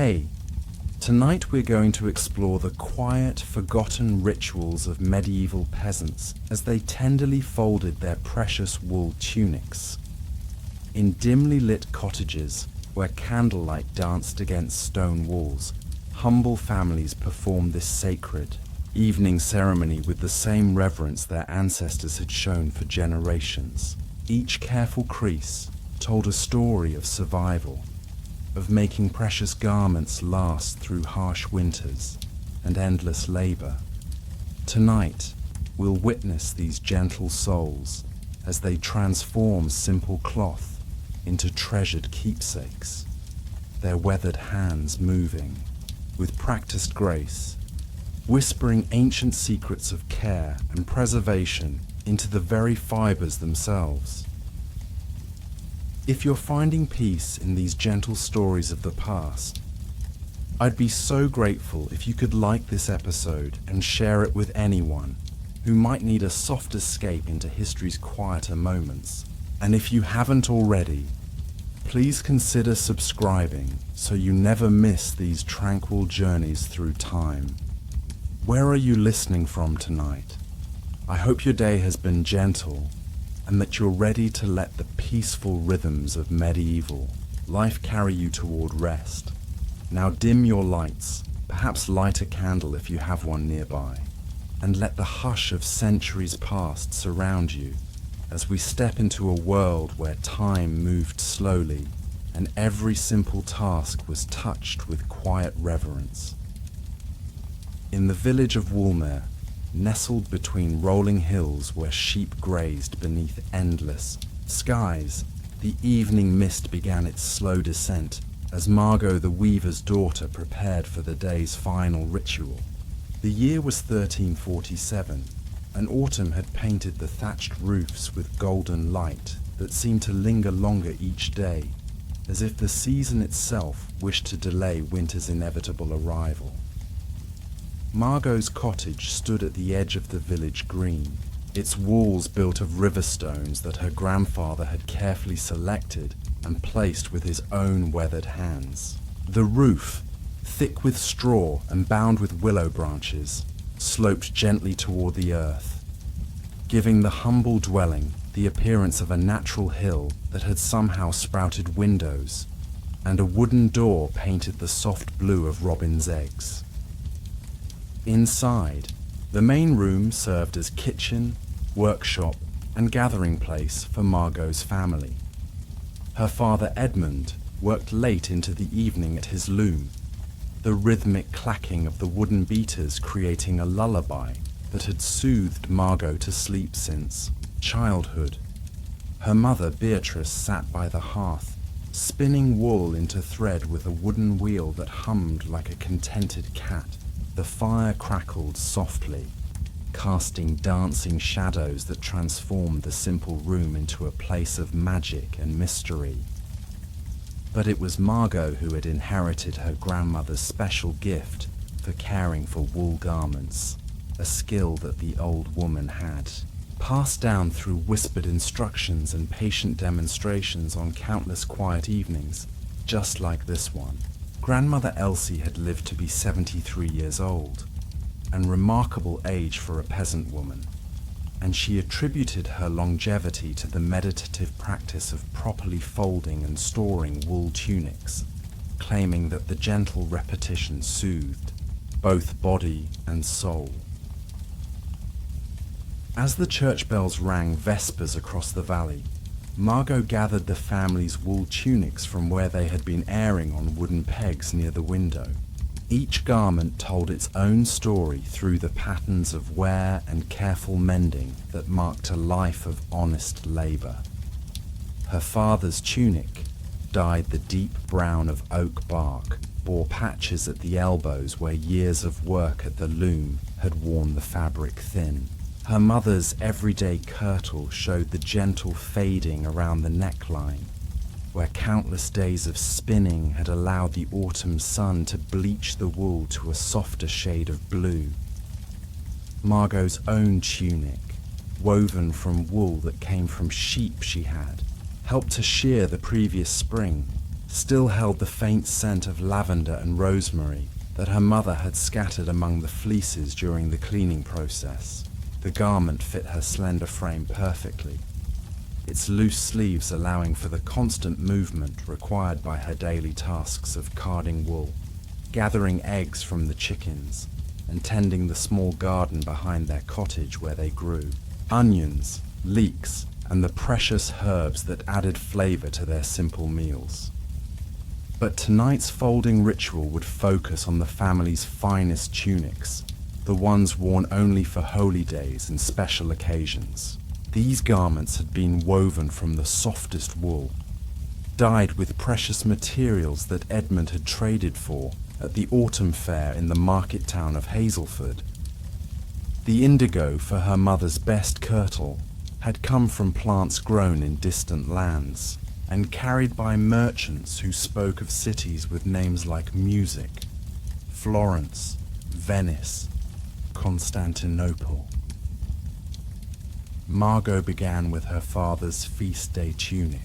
Hey, tonight we're going to explore the quiet, forgotten rituals of medieval peasants as they tenderly folded their precious wool tunics. In dimly lit cottages, where candlelight danced against stone walls, humble families performed this sacred evening ceremony with the same reverence their ancestors had shown for generations. Each careful crease told a story of survival, of making precious garments last through harsh winters and endless labor. Tonight, we'll witness these gentle souls as they transform simple cloth into treasured keepsakes, their weathered hands moving with practiced grace, whispering ancient secrets of care and preservation into the very fibers themselves. If you're finding peace in these gentle stories of the past, I'd be so grateful if you could like this episode and share it with anyone who might need a soft escape into history's quieter moments. And if you haven't already, please consider subscribing so you never miss these tranquil journeys through time. Where are you listening from tonight? I hope your day has been gentle and that you're ready to let the peaceful rhythms of medieval life carry you toward rest. Now dim your lights, perhaps light a candle if you have one nearby, and let the hush of centuries past surround you as we step into a world where time moved slowly and every simple task was touched with quiet reverence. In the village of Woolmer, nestled between rolling hills where sheep grazed beneath endless skies, the evening mist began its slow descent as Margot the weaver's daughter prepared for the day's final ritual. The year was 1347, and autumn had painted the thatched roofs with golden light that seemed to linger longer each day, as if the season itself wished to delay winter's inevitable arrival. Margot's cottage stood at the edge of the village green, its walls built of river stones that her grandfather had carefully selected and placed with his own weathered hands. The roof, thick with straw and bound with willow branches, sloped gently toward the earth, giving the humble dwelling the appearance of a natural hill that had somehow sprouted windows, and a wooden door painted the soft blue of robin's eggs. Inside, the main room served as kitchen, workshop, and gathering place for Margot's family. Her father Edmund worked late into the evening at his loom, the rhythmic clacking of the wooden beaters creating a lullaby that had soothed Margot to sleep since childhood. Her mother Beatrice sat by the hearth, spinning wool into thread with a wooden wheel that hummed like a contented cat. The fire crackled softly, casting dancing shadows that transformed the simple room into a place of magic and mystery. But it was Margot who had inherited her grandmother's special gift for caring for wool garments, a skill that the old woman had passed down through whispered instructions and patient demonstrations on countless quiet evenings, just like this one. Grandmother Elsie had lived to be 73 years old, an remarkable age for a peasant woman, and she attributed her longevity to the meditative practice of properly folding and storing wool tunics, claiming that the gentle repetition soothed both body and soul. As the church bells rang vespers across the valley, Margot gathered the family's wool tunics from where they had been airing on wooden pegs near the window. Each garment told its own story through the patterns of wear and careful mending that marked a life of honest labor. Her father's tunic, dyed the deep brown of oak bark, bore patches at the elbows where years of work at the loom had worn the fabric thin. Her mother's everyday kirtle showed the gentle fading around the neckline, where countless days of spinning had allowed the autumn sun to bleach the wool to a softer shade of blue. Margot's own tunic, woven from wool that came from sheep she had, helped to shear the previous spring, still held the faint scent of lavender and rosemary that her mother had scattered among the fleeces during the cleaning process. The garment fit her slender frame perfectly, its loose sleeves allowing for the constant movement required by her daily tasks of carding wool, gathering eggs from the chickens, and tending the small garden behind their cottage where they grew onions, leeks, and the precious herbs that added flavor to their simple meals. But tonight's folding ritual would focus on the family's finest tunics, the ones worn only for holy days and special occasions. These garments had been woven from the softest wool, dyed with precious materials that Edmund had traded for at the autumn fair in the market town of Hazelford. The indigo for her mother's best kirtle had come from plants grown in distant lands and carried by merchants who spoke of cities with names like Music, Florence, Venice, Constantinople. Margot began with her father's feast day tunic,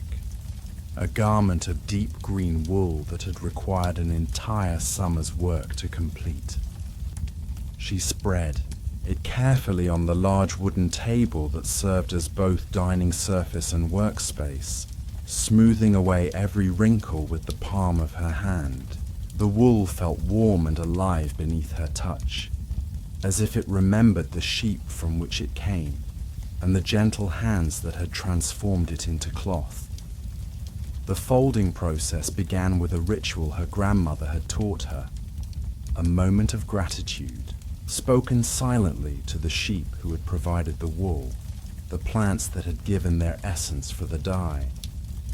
a garment of deep green wool that had required an entire summer's work to complete. She spread it carefully on the large wooden table that served as both dining surface and workspace, smoothing away every wrinkle with the palm of her hand. The wool felt warm and alive beneath her touch, as if it remembered the sheep from which it came and the gentle hands that had transformed it into cloth. The folding process began with a ritual her grandmother had taught her, a moment of gratitude, spoken silently to the sheep who had provided the wool, the plants that had given their essence for the dye,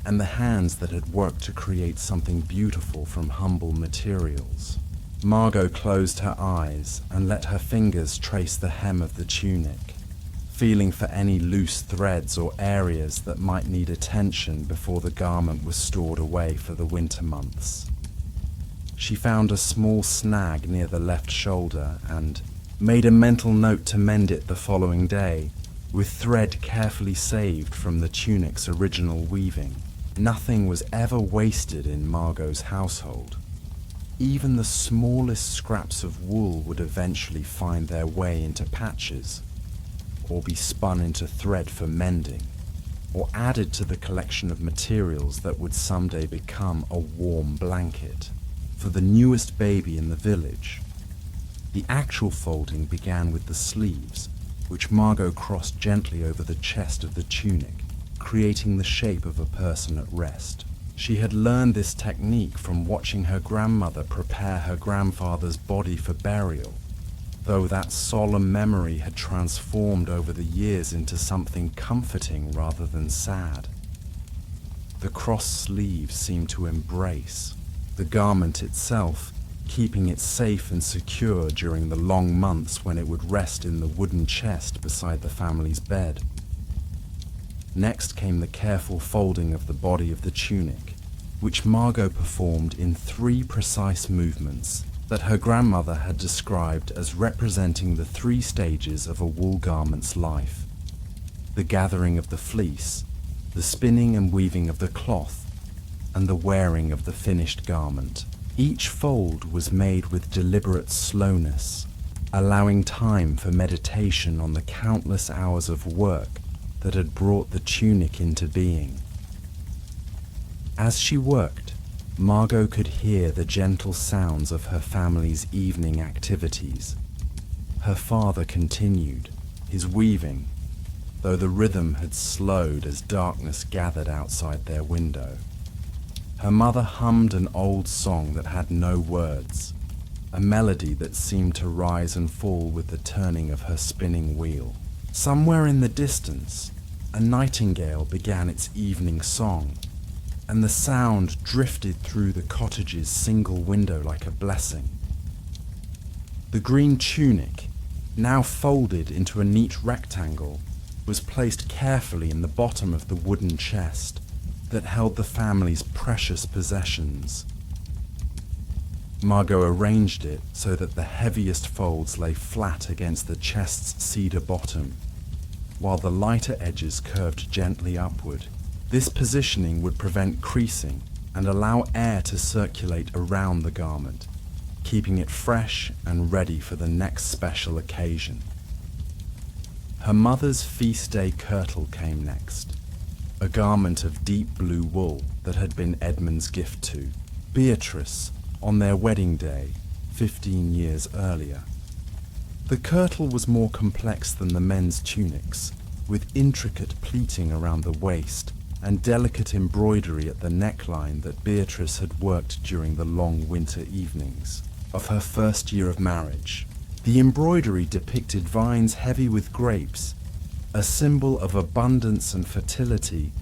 and the hands that had worked to create something beautiful from humble materials. Margot closed her eyes and let her fingers trace the hem of the tunic, feeling for any loose threads or areas that might need attention before the garment was stored away for the winter months. She found a small snag near the left shoulder and made a mental note to mend it the following day, with thread carefully saved from the tunic's original weaving. Nothing was ever wasted in Margot's household. Even the smallest scraps of wool would eventually find their way into patches, or be spun into thread for mending, or added to the collection of materials that would someday become a warm blanket for the newest baby in the village. The actual folding began with the sleeves, which Margot crossed gently over the chest of the tunic, creating the shape of a person at rest. She had learned this technique from watching her grandmother prepare her grandfather's body for burial, though that solemn memory had transformed over the years into something comforting rather than sad. The crossed sleeves seemed to embrace the garment itself, keeping it safe and secure during the long months when it would rest in the wooden chest beside the family's bed. Next came the careful folding of the body of the tunic, which Margot performed in 3 precise movements that her grandmother had described as representing the 3 stages of a wool garment's life: the gathering of the fleece, the spinning and weaving of the cloth, and the wearing of the finished garment. Each fold was made with deliberate slowness, allowing time for meditation on the countless hours of work that had brought the tunic into being. As she worked, Margot could hear the gentle sounds of her family's evening activities. Her father continued his weaving, though the rhythm had slowed as darkness gathered outside their window. Her mother hummed an old song that had no words, a melody that seemed to rise and fall with the turning of her spinning wheel. Somewhere in the distance, a nightingale began its evening song, and the sound drifted through the cottage's single window like a blessing. The green tunic, now folded into a neat rectangle, was placed carefully in the bottom of the wooden chest that held the family's precious possessions. Margot arranged it so that the heaviest folds lay flat against the chest's cedar bottom, while the lighter edges curved gently upward. This positioning would prevent creasing and allow air to circulate around the garment, keeping it fresh and ready for the next special occasion. Her mother's feast day kirtle came next, a garment of deep blue wool that had been Edmund's gift to Beatrice on their wedding day 15 years earlier. The kirtle was more complex than the men's tunics, with intricate pleating around the waist and delicate embroidery at the neckline that Beatrice had worked during the long winter evenings of her first year of marriage. The embroidery depicted vines heavy with grapes, a symbol of abundance and fertility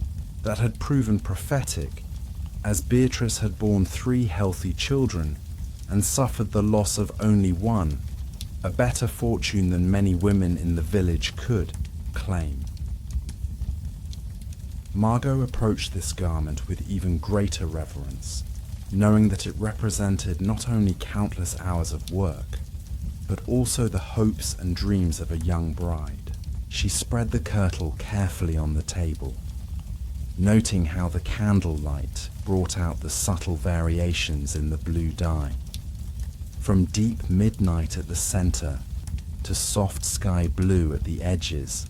that had proven prophetic, as Beatrice had borne 3 healthy children and suffered the loss of only one, a better fortune than many women in the village could claim. Margot approached this garment with even greater reverence, knowing that it represented not only countless hours of work, but also the hopes and dreams of a young bride. She spread the kirtle carefully on the table, noting how the candlelight brought out the subtle variations in the blue dye. From deep midnight at the center to soft sky blue at the edges,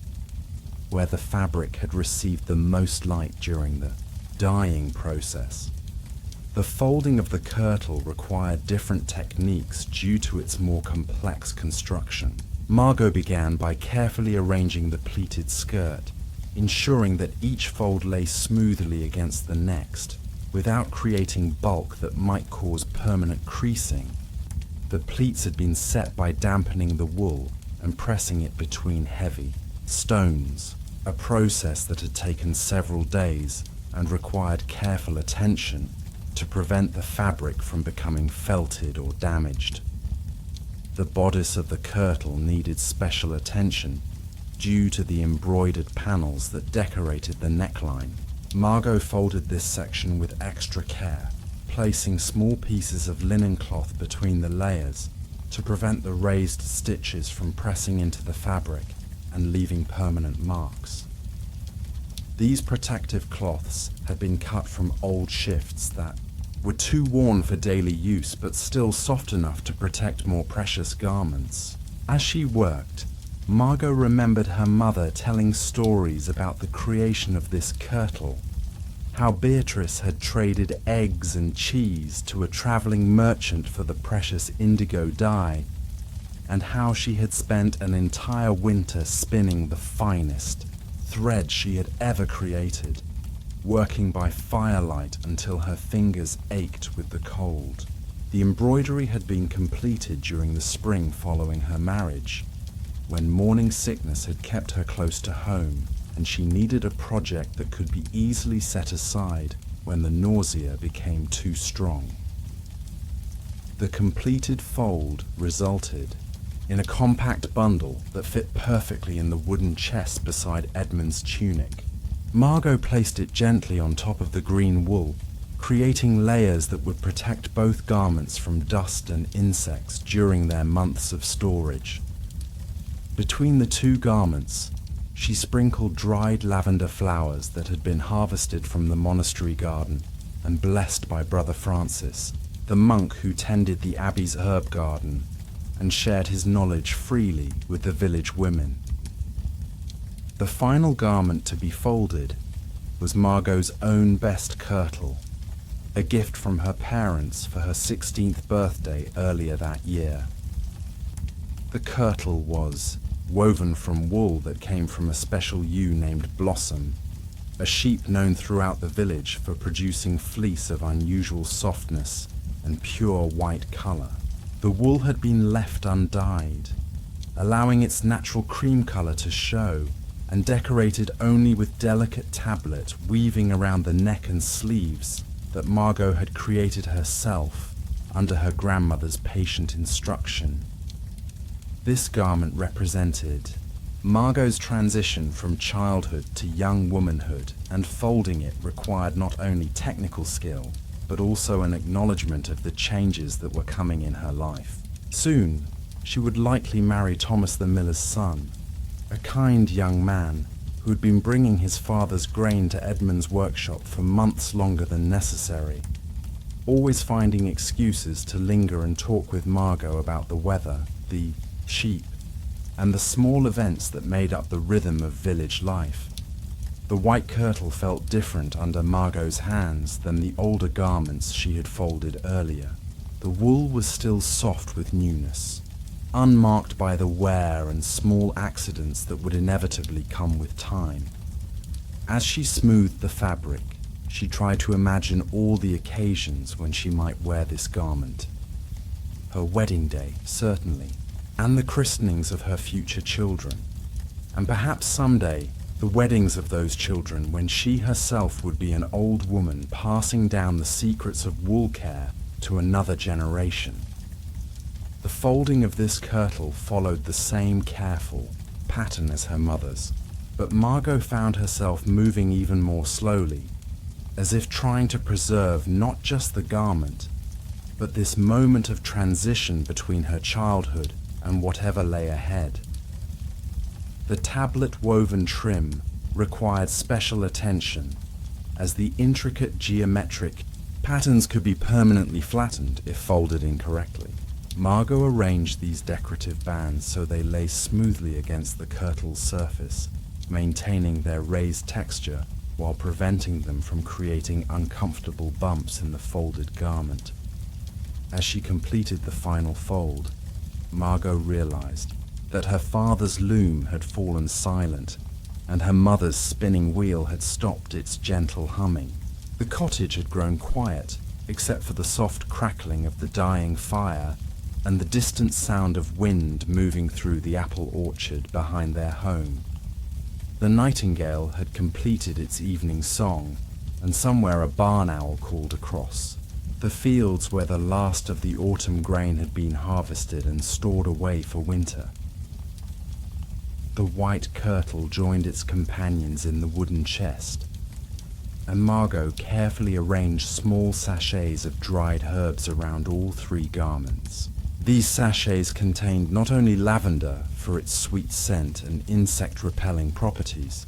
where the fabric had received the most light during the dyeing process. The folding of the kirtle required different techniques due to its more complex construction. Margot began by carefully arranging the pleated skirt, ensuring that each fold lay smoothly against the next, without creating bulk that might cause permanent creasing. The pleats had been set by dampening the wool and pressing it between heavy stones, a process that had taken several days and required careful attention to prevent the fabric from becoming felted or damaged. The bodice of the kirtle needed special attention due to the embroidered panels that decorated the neckline. Margot folded this section with extra care, placing small pieces of linen cloth between the layers to prevent the raised stitches from pressing into the fabric and leaving permanent marks. These protective cloths had been cut from old shifts that were too worn for daily use but still soft enough to protect more precious garments. As she worked, Margot remembered her mother telling stories about the creation of this kirtle, how Beatrice had traded eggs and cheese to a traveling merchant for the precious indigo dye, and how she had spent an entire winter spinning the finest thread she had ever created, working by firelight until her fingers ached with the cold. The embroidery had been completed during the spring following her marriage, when morning sickness had kept her close to home, and she needed a project that could be easily set aside when the nausea became too strong. The completed fold resulted in a compact bundle that fit perfectly in the wooden chest beside Edmund's tunic. Margot placed it gently on top of the green wool, creating layers that would protect both garments from dust and insects during their months of storage. Between the 2 garments, she sprinkled dried lavender flowers that had been harvested from the monastery garden and blessed by Brother Francis, the monk who tended the abbey's herb garden and shared his knowledge freely with the village women. The final garment to be folded was Margot's own best kirtle, a gift from her parents for her 16th birthday earlier that year. The kirtle was woven from wool that came from a special ewe named Blossom, a sheep known throughout the village for producing fleece of unusual softness and pure white color. The wool had been left undyed, allowing its natural cream color to show, and decorated only with delicate tablet weaving around the neck and sleeves that Margot had created herself under her grandmother's patient instruction. This garment represented Margot's transition from childhood to young womanhood, and folding it required not only technical skill, but also an acknowledgement of the changes that were coming in her life. Soon, she would likely marry Thomas the miller's son, a kind young man who had been bringing his father's grain to Edmund's workshop for months longer than necessary, always finding excuses to linger and talk with Margot about the weather, the sheep, and the small events that made up the rhythm of village life. The white kirtle felt different under Margot's hands than the older garments she had folded earlier. The wool was still soft with newness, unmarked by the wear and small accidents that would inevitably come with time. As she smoothed the fabric, she tried to imagine all the occasions when she might wear this garment. Her wedding day, certainly, and the christenings of her future children, and perhaps someday the weddings of those children when she herself would be an old woman passing down the secrets of wool care to another generation. The folding of this kirtle followed the same careful pattern as her mother's, but Margot found herself moving even more slowly, as if trying to preserve not just the garment, but this moment of transition between her childhood and whatever lay ahead. The tablet woven trim required special attention, as the intricate geometric patterns could be permanently flattened if folded incorrectly. Margot arranged these decorative bands so they lay smoothly against the kirtle's surface, maintaining their raised texture while preventing them from creating uncomfortable bumps in the folded garment. As she completed the final fold, Margot realized that her father's loom had fallen silent and her mother's spinning wheel had stopped its gentle humming. The cottage had grown quiet, except for the soft crackling of the dying fire and the distant sound of wind moving through the apple orchard behind their home. The nightingale had completed its evening song, and somewhere a barn owl called across. The fields where the last of the autumn grain had been harvested and stored away for winter. The white kirtle joined its companions in the wooden chest, and Margot carefully arranged small sachets of dried herbs around all three garments. These sachets contained not only lavender for its sweet scent and insect-repelling properties,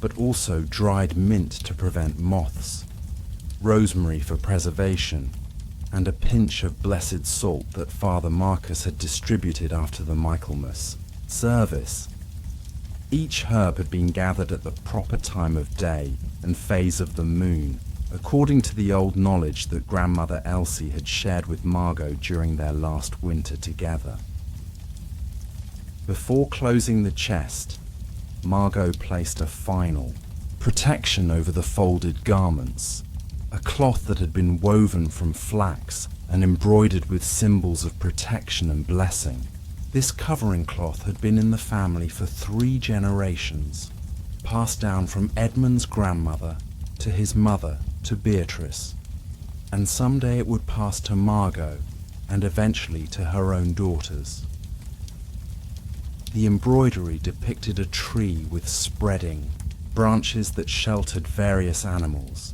but also dried mint to prevent moths, rosemary for preservation, and a pinch of blessed salt that Father Marcus had distributed after the Michaelmas service. Each herb had been gathered at the proper time of day and phase of the moon, according to the old knowledge that Grandmother Elsie had shared with Margot during their last winter together. Before closing the chest, Margot placed a final protection over the folded garments, a cloth that had been woven from flax and embroidered with symbols of protection and blessing. This covering cloth had been in the family for 3 generations, passed down from Edmund's grandmother to his mother to Beatrice, and someday it would pass to Margot and eventually to her own daughters. The embroidery depicted a tree with spreading branches that sheltered various animals: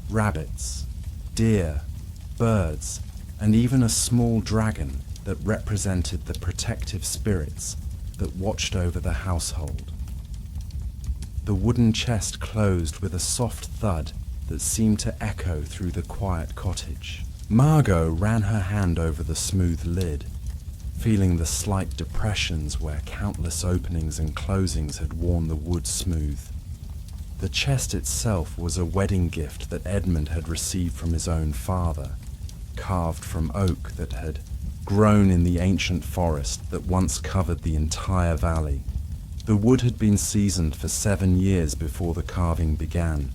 rabbits, deer, birds, and even a small dragon that represented the protective spirits that watched over the household. The wooden chest closed with a soft thud that seemed to echo through the quiet cottage. Margot ran her hand over the smooth lid, feeling the slight depressions where countless openings and closings had worn the wood smooth. The chest itself was a wedding gift that Edmund had received from his own father, carved from oak that had grown in the ancient forest that once covered the entire valley. The wood had been seasoned for 7 years before the carving began,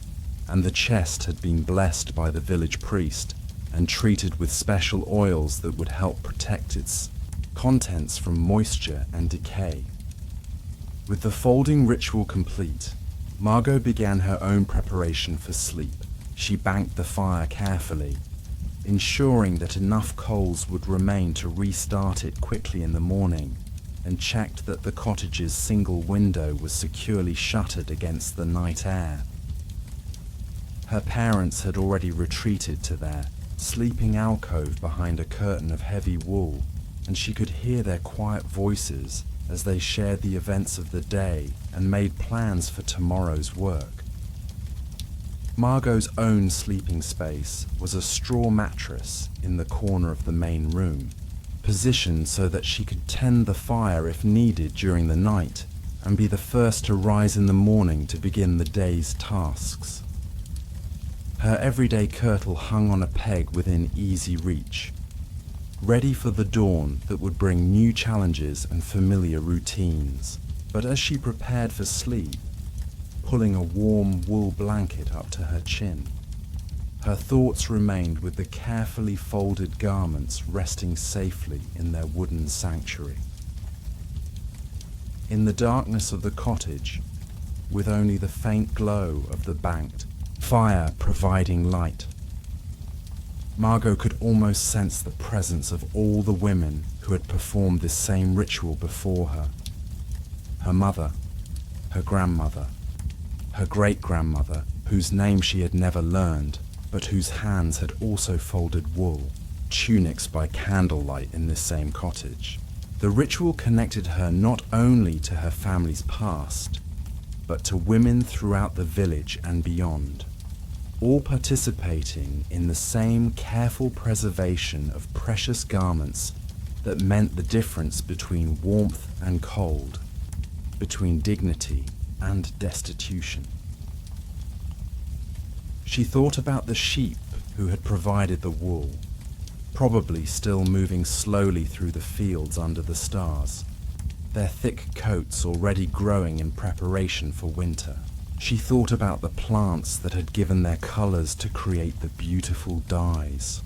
and the chest had been blessed by the village priest and treated with special oils that would help protect its contents from moisture and decay. With the folding ritual complete, Margot began her own preparation for sleep. She banked the fire carefully, ensuring that enough coals would remain to restart it quickly in the morning, and checked that the cottage's single window was securely shuttered against the night air. Her parents had already retreated to their sleeping alcove behind a curtain of heavy wool, and she could hear their quiet voices as they shared the events of the day and made plans for tomorrow's work. Margot's own sleeping space was a straw mattress in the corner of the main room, positioned so that she could tend the fire if needed during the night and be the first to rise in the morning to begin the day's tasks. Her everyday kirtle hung on a peg within easy reach, ready for the dawn that would bring new challenges and familiar routines. But as she prepared for sleep, pulling a warm wool blanket up to her chin, her thoughts remained with the carefully folded garments resting safely in their wooden sanctuary. In the darkness of the cottage, with only the faint glow of the banked fire providing light, Margot could almost sense the presence of all the women who had performed this same ritual before her. Her mother, her grandmother, her great-grandmother, whose name she had never learned, but whose hands had also folded wool, tunics by candlelight in this same cottage. The ritual connected her not only to her family's past, but to women throughout the village and beyond, all participating in the same careful preservation of precious garments that meant the difference between warmth and cold, between dignity and destitution. She thought about the sheep who had provided the wool, probably still moving slowly through the fields under the stars, their thick coats already growing in preparation for winter. She thought about the plants that had given their colors to create the beautiful dyes.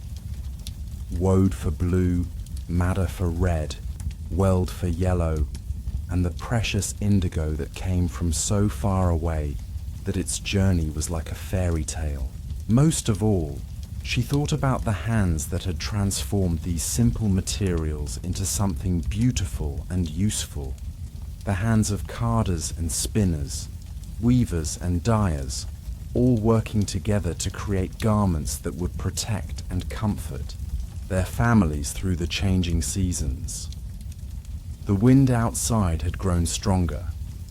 Woad for blue, madder for red, weld for yellow, and the precious indigo that came from so far away that its journey was like a fairy tale. Most of all, she thought about the hands that had transformed these simple materials into something beautiful and useful. The hands of carders and spinners, weavers and dyers, all working together to create garments that would protect and comfort their families through the changing seasons. The wind outside had grown stronger,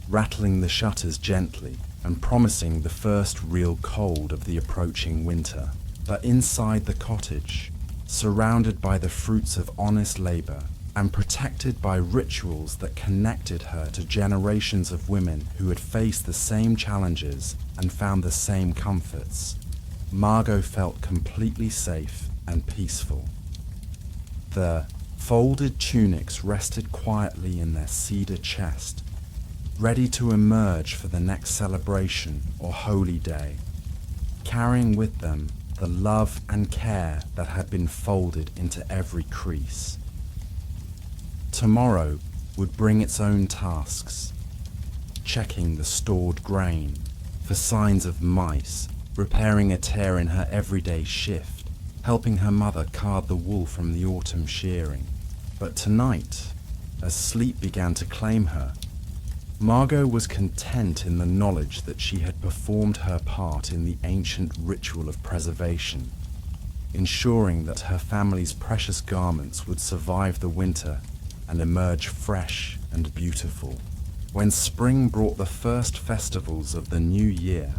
rattling the shutters gently and promising the first real cold of the approaching winter. But inside the cottage, surrounded by the fruits of honest labor and protected by rituals that connected her to generations of women who had faced the same challenges and found the same comforts, Margot felt completely safe and peaceful. The folded tunics rested quietly in their cedar chest, ready to emerge for the next celebration or holy day, carrying with them the love and care that had been folded into every crease. Tomorrow would bring its own tasks, checking the stored grain for signs of mice, repairing a tear in her everyday shift, helping her mother card the wool from the autumn shearing. But tonight, as sleep began to claim her, Margot was content in the knowledge that she had performed her part in the ancient ritual of preservation, ensuring that her family's precious garments would survive the winter and emerge fresh and beautiful. When spring brought the first festivals of the new year,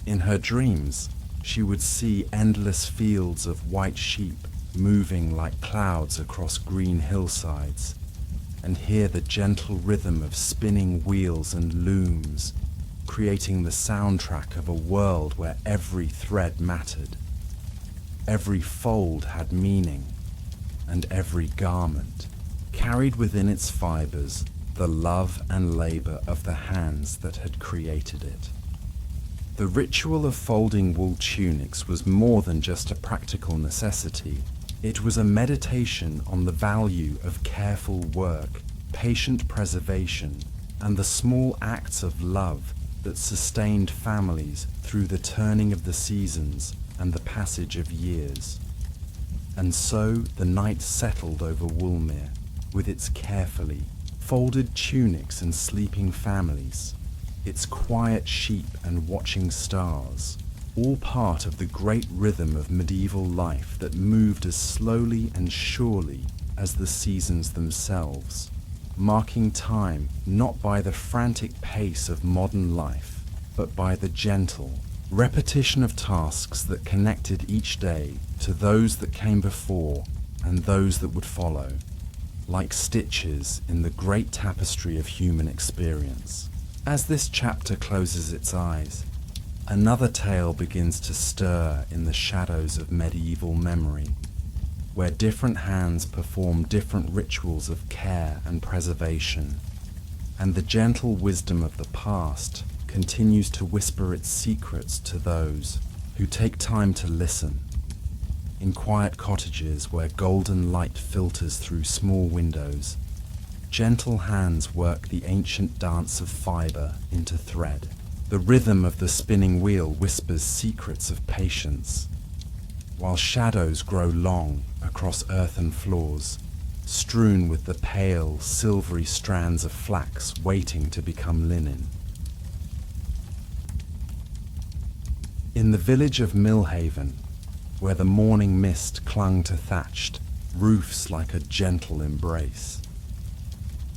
in her dreams, she would see endless fields of white sheep moving like clouds across green hillsides, and hear the gentle rhythm of spinning wheels and looms, creating the soundtrack of a world where every thread mattered, every fold had meaning, and every garment carried within its fibers the love and labor of the hands that had created it. The ritual of folding wool tunics was more than just a practical necessity. It was a meditation on the value of careful work, patient preservation, and the small acts of love that sustained families through the turning of the seasons and the passage of years. And so the night settled over Woolmere, with its carefully folded tunics and sleeping families, its quiet sheep and watching stars, all part of the great rhythm of medieval life that moved as slowly and surely as the seasons themselves. marking time not by the frantic pace of modern life, but by the gentle repetition of tasks that connected each day to those that came before and those that would follow, like stitches in the great tapestry of human experience. As this chapter closes its eyes, another tale begins to stir in the shadows of medieval memory, where different hands perform different rituals of care and preservation, and the gentle wisdom of the past continues to whisper its secrets to those who take time to listen. In quiet cottages where golden light filters through small windows, gentle hands work the ancient dance of fibre into thread. The rhythm of the spinning wheel whispers secrets of patience, while shadows grow long across earthen floors, strewn with the pale, silvery strands of flax waiting to become linen. In the village of Millhaven, where the morning mist clung to thatched roofs like a gentle embrace,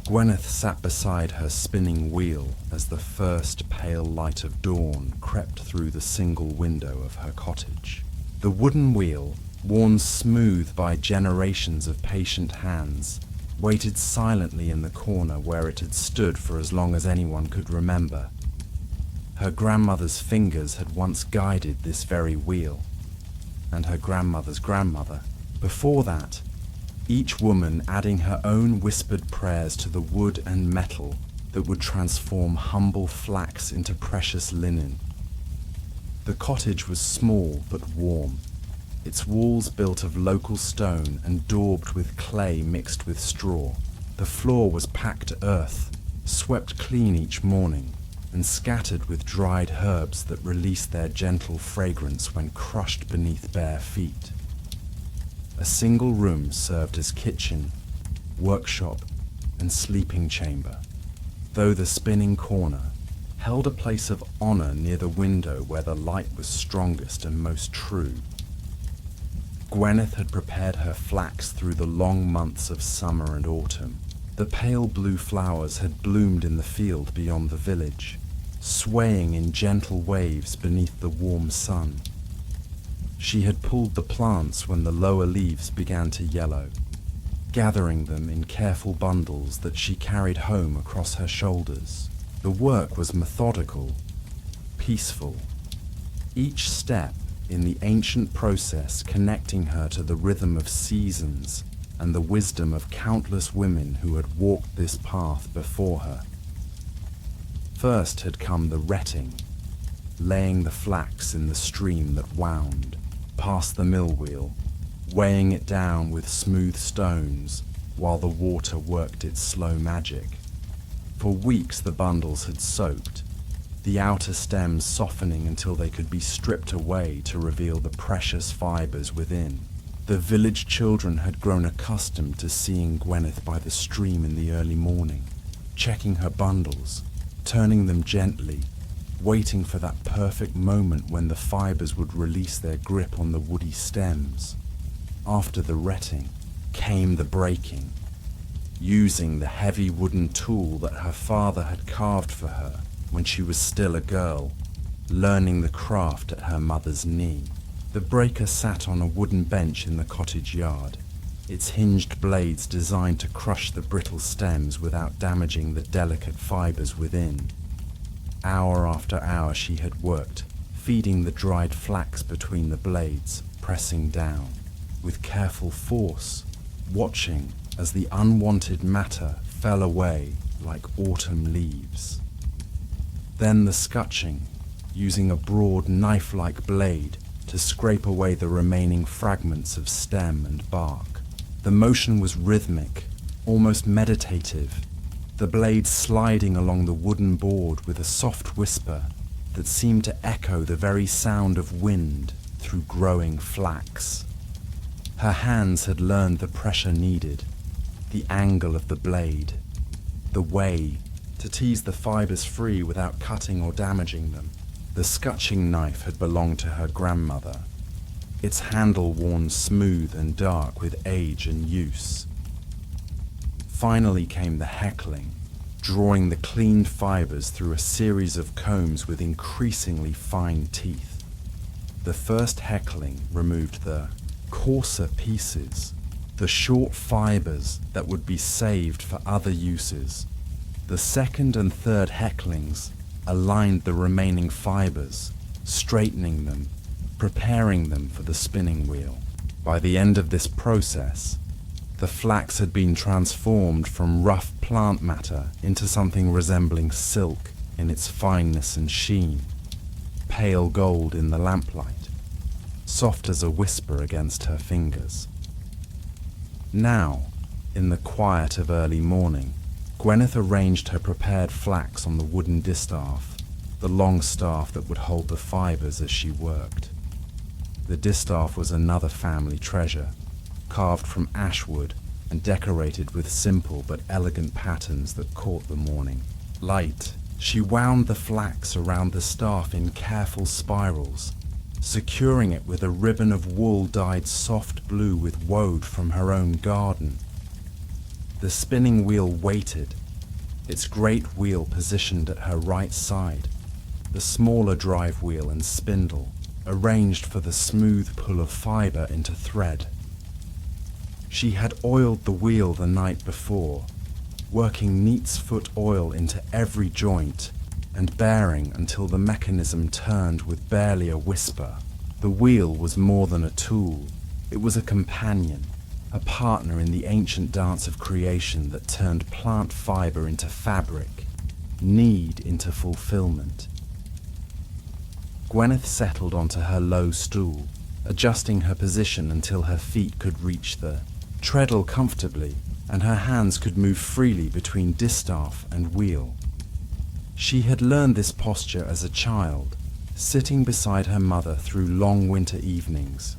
Gwyneth sat beside her spinning wheel as the first pale light of dawn crept through the single window of her cottage. The wooden wheel, worn smooth by generations of patient hands, waited silently in the corner where it had stood for as long as anyone could remember. Her grandmother's fingers had once guided this very wheel, and her grandmother's grandmother. Before that, each woman adding her own whispered prayers to the wood and metal that would transform humble flax into precious linen. The cottage was small but warm, its walls built of local stone and daubed with clay mixed with straw. The floor was packed earth, swept clean each morning, and scattered with dried herbs that released their gentle fragrance when crushed beneath bare feet. A single room served as kitchen, workshop, and sleeping chamber, though the spinning corner held a place of honor near the window where the light was strongest and most true. Gwyneth had prepared her flax through the long months of summer and autumn. The pale blue flowers had bloomed in the field beyond the village, swaying in gentle waves beneath the warm sun. She had pulled the plants when the lower leaves began to yellow, gathering them in careful bundles that she carried home across her shoulders. The work was methodical, peaceful, each step in the ancient process connecting her to the rhythm of seasons and the wisdom of countless women who had walked this path before her. First had come the retting, laying the flax in the stream that wound past the mill wheel, weighing it down with smooth stones while the water worked its slow magic. For weeks the bundles had soaked, the outer stems softening until they could be stripped away to reveal the precious fibers within. The village children had grown accustomed to seeing Gwyneth by the stream in the early morning, checking her bundles, turning them gently, waiting for that perfect moment when the fibers would release their grip on the woody stems. After the retting came the breaking, using the heavy wooden tool that her father had carved for her when she was still a girl, learning the craft at her mother's knee. The breaker sat on a wooden bench in the cottage yard, its hinged blades designed to crush the brittle stems without damaging the delicate fibers within. Hour after hour she had worked, feeding the dried flax between the blades, pressing down, with careful force, watching as the unwanted matter fell away like autumn leaves. Then the scutching, using a broad knife-like blade to scrape away the remaining fragments of stem and bark. The motion was rhythmic, almost meditative, the blade sliding along the wooden board with a soft whisper that seemed to echo the very sound of wind through growing flax. Her hands had learned the pressure needed, the angle of the blade, the way to tease the fibers free without cutting or damaging them. The scutching knife had belonged to her grandmother, its handle worn smooth and dark with age and use. Finally came the heckling, drawing the cleaned fibers through a series of combs with increasingly fine teeth. The first heckling removed the coarser pieces, the short fibers that would be saved for other uses. The second and third hecklings aligned the remaining fibers, straightening them, preparing them for the spinning wheel. By the end of this process, the flax had been transformed from rough plant matter into something resembling silk in its fineness and sheen, pale gold in the lamplight, soft as a whisper against her fingers. Now, in the quiet of early morning, Gwyneth arranged her prepared flax on the wooden distaff, the long staff that would hold the fibers as she worked. The distaff was another family treasure, carved from ash wood and decorated with simple but elegant patterns that caught the morning light. She wound the flax around the staff in careful spirals, securing it with a ribbon of wool dyed soft blue with woad from her own garden. The spinning wheel waited, its great wheel positioned at her right side, the smaller drive wheel and spindle arranged for the smooth pull of fiber into thread. She had oiled the wheel the night before, working neat's foot oil into every joint and bearing until the mechanism turned with barely a whisper. The wheel was more than a tool. It was a companion, a partner in the ancient dance of creation that turned plant fiber into fabric, need into fulfillment. Gwyneth settled onto her low stool, adjusting her position until her feet could reach the treadle comfortably and her hands could move freely between distaff and wheel. She had learned this posture as a child, sitting beside her mother through long winter evenings,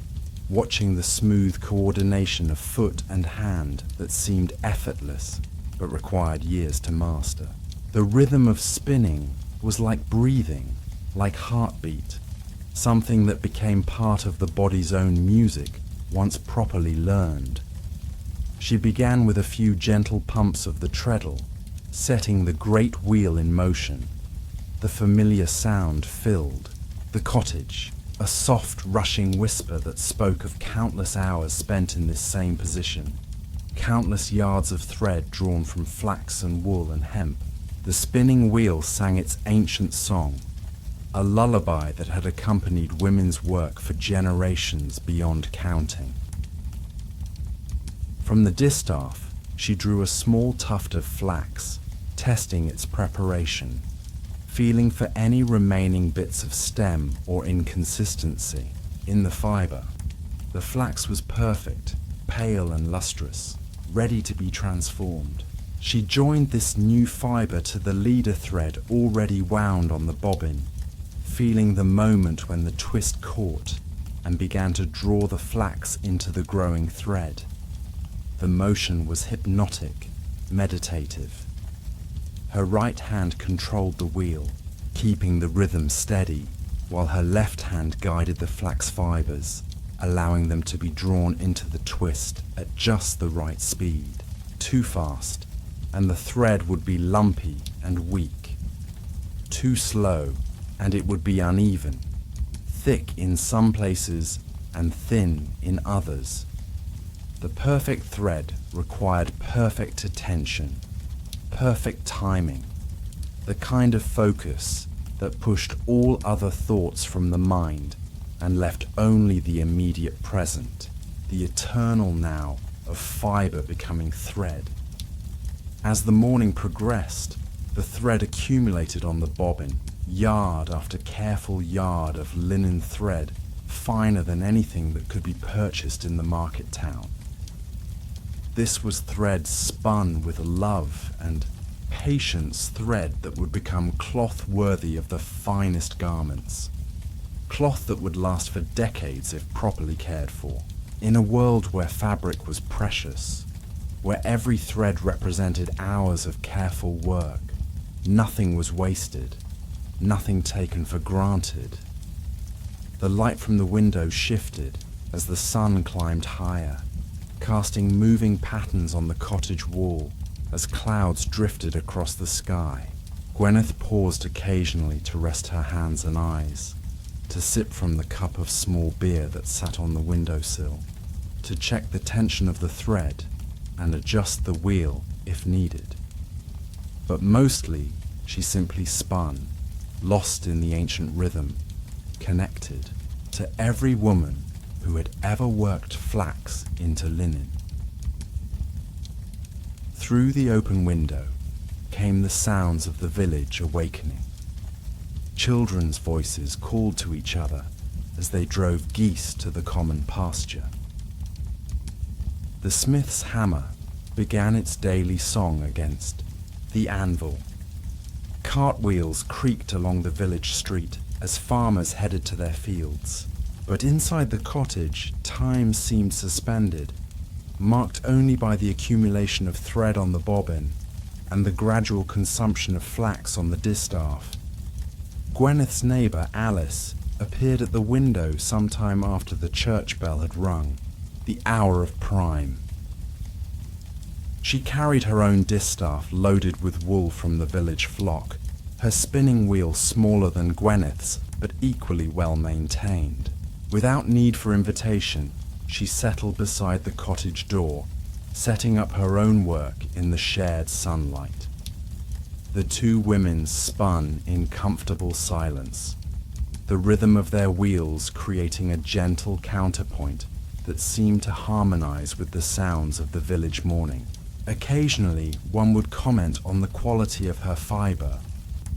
watching the smooth coordination of foot and hand that seemed effortless but required years to master. The rhythm of spinning was like breathing, like heartbeat, something that became part of the body's own music once properly learned. She began with a few gentle pumps of the treadle, setting the great wheel in motion. The familiar sound filled the cottage, a soft rushing whisper that spoke of countless hours spent in this same position, countless yards of thread drawn from flax and wool and hemp. The spinning wheel sang its ancient song, a lullaby that had accompanied women's work for generations beyond counting. From the distaff, she drew a small tuft of flax, testing its preparation, feeling for any remaining bits of stem or inconsistency in the fiber. The flax was perfect, pale and lustrous, ready to be transformed. She joined this new fiber to the leader thread already wound on the bobbin, feeling the moment when the twist caught and began to draw the flax into the growing thread. The motion was hypnotic, meditative. Her right hand controlled the wheel, keeping the rhythm steady, while her left hand guided the flax fibers, allowing them to be drawn into the twist at just the right speed. Too fast, and the thread would be lumpy and weak. Too slow, and it would be uneven, thick in some places and thin in others. The perfect thread required perfect attention, perfect timing, the kind of focus that pushed all other thoughts from the mind and left only the immediate present, the eternal now of fiber becoming thread. As the morning progressed, the thread accumulated on the bobbin, yard after careful yard of linen thread, finer than anything that could be purchased in the market town. This was thread spun with love and patience, thread that would become cloth worthy of the finest garments, cloth that would last for decades if properly cared for. In a world where fabric was precious, where every thread represented hours of careful work, nothing was wasted, nothing taken for granted. The light from the window shifted as the sun climbed higher, casting moving patterns on the cottage wall as clouds drifted across the sky. Gwyneth paused occasionally to rest her hands and eyes, to sip from the cup of small beer that sat on the windowsill, to check the tension of the thread and adjust the wheel if needed. But mostly, she simply spun, lost in the ancient rhythm, connected to every woman who had ever worked flax into linen. Through the open window came the sounds of the village awakening. Children's voices called to each other as they drove geese to the common pasture. The smith's hammer began its daily song against the anvil. Cartwheels creaked along the village street as farmers headed to their fields. But inside the cottage, time seemed suspended, marked only by the accumulation of thread on the bobbin and the gradual consumption of flax on the distaff. Gwyneth's neighbour, Alice, appeared at the window sometime after the church bell had rung, the hour of prime. She carried her own distaff loaded with wool from the village flock, her spinning wheel smaller than Gwyneth's, but equally well maintained. Without need for invitation, she settled beside the cottage door, setting up her own work in the shared sunlight. The two women spun in comfortable silence, the rhythm of their wheels creating a gentle counterpoint that seemed to harmonize with the sounds of the village morning. Occasionally, one would comment on the quality of her fiber,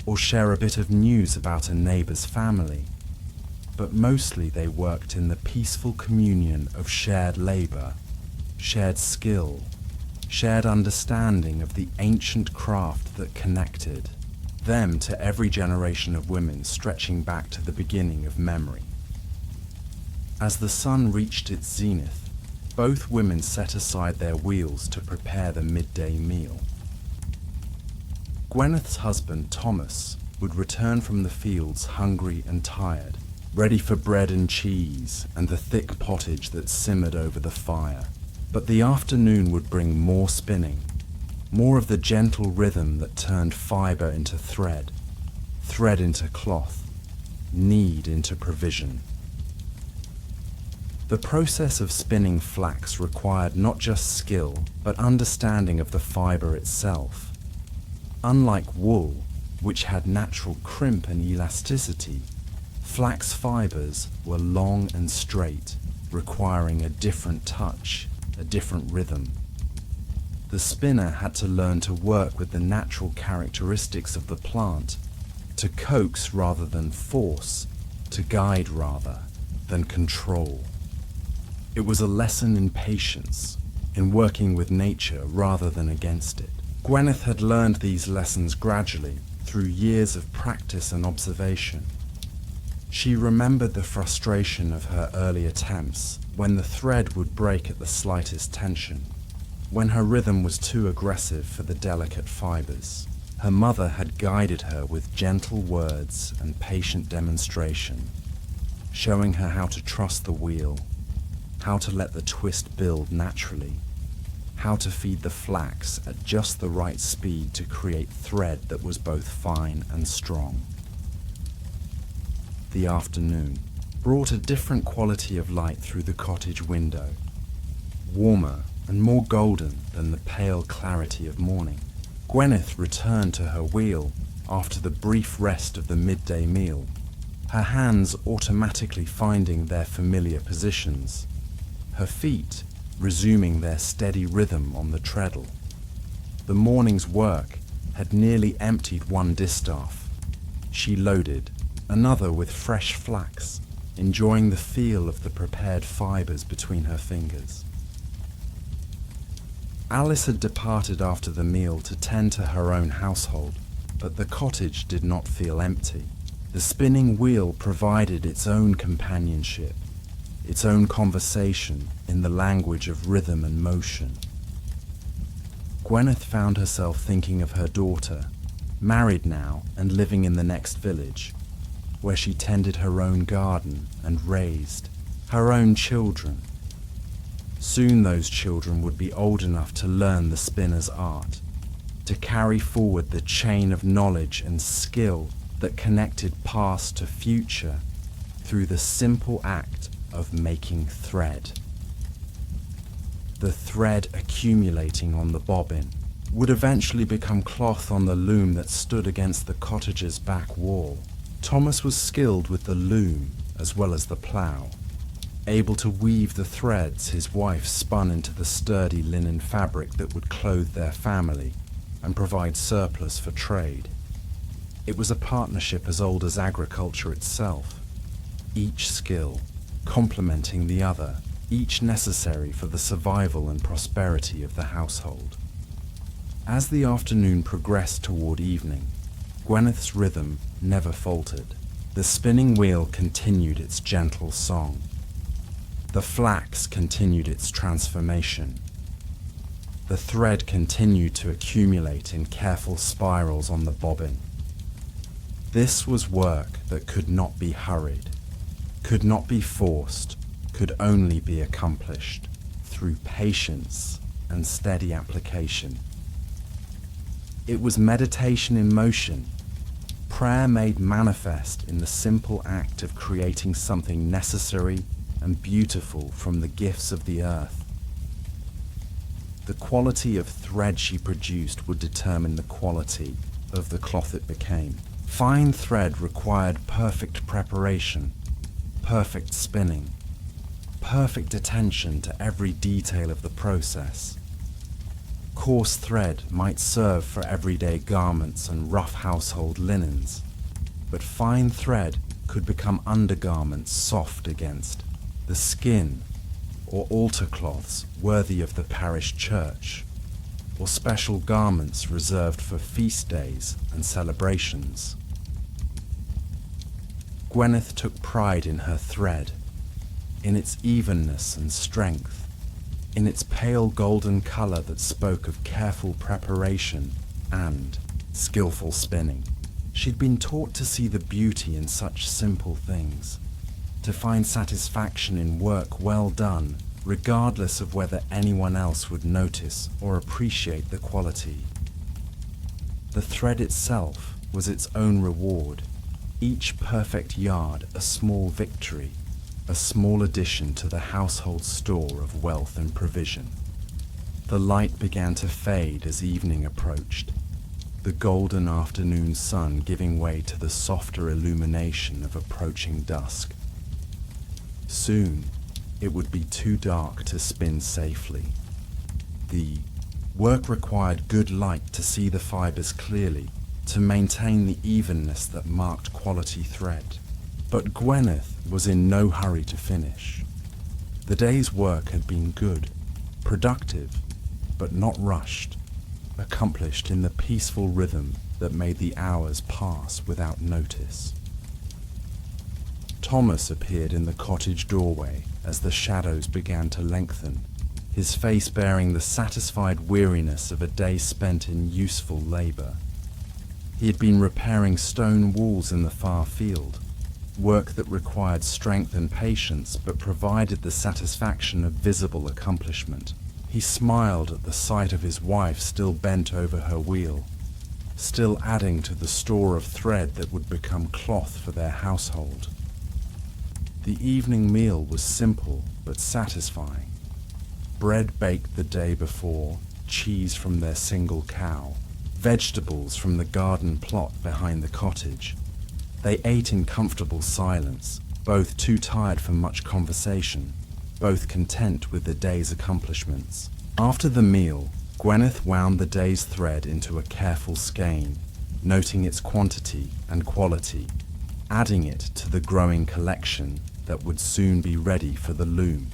or share a bit of news about a neighbor's family, but mostly they worked in the peaceful communion of shared labor, shared skill, shared understanding of the ancient craft that connected them to every generation of women stretching back to the beginning of memory. As the sun reached its zenith, both women set aside their wheels to prepare the midday meal. Gwyneth's husband, Thomas, would return from the fields hungry and tired, ready for bread and cheese and the thick pottage that simmered over the fire. But the afternoon would bring more spinning, more of the gentle rhythm that turned fiber into thread, thread into cloth, need into provision. The process of spinning flax required not just skill, but understanding of the fiber itself. Unlike wool, which had natural crimp and elasticity, flax fibers were long and straight, requiring a different touch, a different rhythm. The spinner had to learn to work with the natural characteristics of the plant, to coax rather than force, to guide rather than control. It was a lesson in patience, in working with nature rather than against it. Gwyneth had learned these lessons gradually, through years of practice and observation. She remembered the frustration of her early attempts, when the thread would break at the slightest tension, when her rhythm was too aggressive for the delicate fibers. Her mother had guided her with gentle words and patient demonstration, showing her how to trust the wheel, how to let the twist build naturally, how to feed the flax at just the right speed to create thread that was both fine and strong. The afternoon brought a different quality of light through the cottage window, warmer and more golden than the pale clarity of morning. Gwyneth returned to her wheel after the brief rest of the midday meal, her hands automatically finding their familiar positions, her feet resuming their steady rhythm on the treadle. The morning's work had nearly emptied one distaff. She loaded another with fresh flax, enjoying the feel of the prepared fibers between her fingers. Alice had departed after the meal to tend to her own household, but the cottage did not feel empty. The spinning wheel provided its own companionship, its own conversation in the language of rhythm and motion. Gwyneth found herself thinking of her daughter, married now and living in the next village, where she tended her own garden and raised her own children. Soon those children would be old enough to learn the spinner's art, to carry forward the chain of knowledge and skill that connected past to future through the simple act of making thread. The thread accumulating on the bobbin would eventually become cloth on the loom that stood against the cottage's back wall. Thomas was skilled with the loom as well as the plough, able to weave the threads his wife spun into the sturdy linen fabric that would clothe their family and provide surplus for trade. It was a partnership as old as agriculture itself, each skill complementing the other, each necessary for the survival and prosperity of the household. As the afternoon progressed toward evening, Gwyneth's rhythm never faltered. The spinning wheel continued its gentle song. The flax continued its transformation. The thread continued to accumulate in careful spirals on the bobbin. This was work that could not be hurried, could not be forced, could only be accomplished through patience and steady application. It was meditation in motion, prayer made manifest in the simple act of creating something necessary and beautiful from the gifts of the earth. The quality of thread she produced would determine the quality of the cloth it became. Fine thread required perfect preparation, perfect spinning, perfect attention to every detail of the process. Coarse thread might serve for everyday garments and rough household linens, but fine thread could become undergarments soft against the skin, or altar cloths worthy of the parish church, or special garments reserved for feast days and celebrations. Gwyneth took pride in her thread, in its evenness and strength, in its pale golden colour that spoke of careful preparation and skillful spinning. She'd been taught to see the beauty in such simple things, to find satisfaction in work well done, regardless of whether anyone else would notice or appreciate the quality. The thread itself was its own reward, each perfect yard a small victory, a small addition to the household store of wealth and provision. The light began to fade as evening approached, the golden afternoon sun giving way to the softer illumination of approaching dusk. Soon, it would be too dark to spin safely. The work required good light to see the fibers clearly, to maintain the evenness that marked quality thread. But Gwyneth was in no hurry to finish. The day's work had been good, productive, but not rushed, accomplished in the peaceful rhythm that made the hours pass without notice. Thomas appeared in the cottage doorway as the shadows began to lengthen, his face bearing the satisfied weariness of a day spent in useful labour. He had been repairing stone walls in the far field, work that required strength and patience but provided the satisfaction of visible accomplishment. He smiled at the sight of his wife still bent over her wheel, still adding to the store of thread that would become cloth for their household. The evening meal was simple but satisfying. Bread baked the day before, cheese from their single cow, vegetables from the garden plot behind the cottage. They ate in comfortable silence, both too tired for much conversation, both content with the day's accomplishments. After the meal, Gwyneth wound the day's thread into a careful skein, noting its quantity and quality, adding it to the growing collection that would soon be ready for the loom.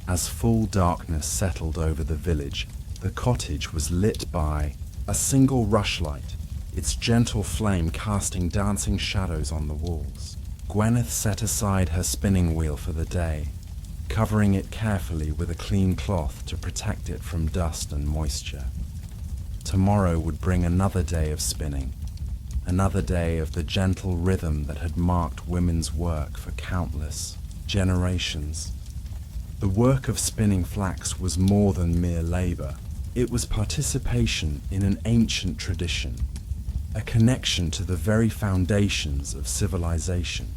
As full darkness settled over the village, the cottage was lit by a single rushlight, its gentle flame casting dancing shadows on the walls. Gwyneth set aside her spinning wheel for the day, covering it carefully with a clean cloth to protect it from dust and moisture. Tomorrow would bring another day of spinning, another day of the gentle rhythm that had marked women's work for countless generations. The work of spinning flax was more than mere labor. It was participation in an ancient tradition, a connection to the very foundations of civilization.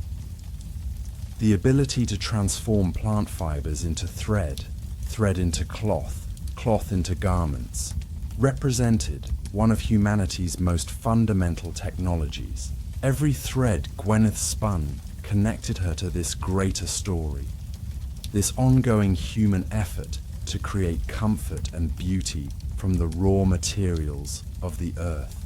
The ability to transform plant fibers into thread, thread into cloth, cloth into garments, represented one of humanity's most fundamental technologies. Every thread Gwyneth spun connected her to this greater story, this ongoing human effort to create comfort and beauty from the raw materials of the earth.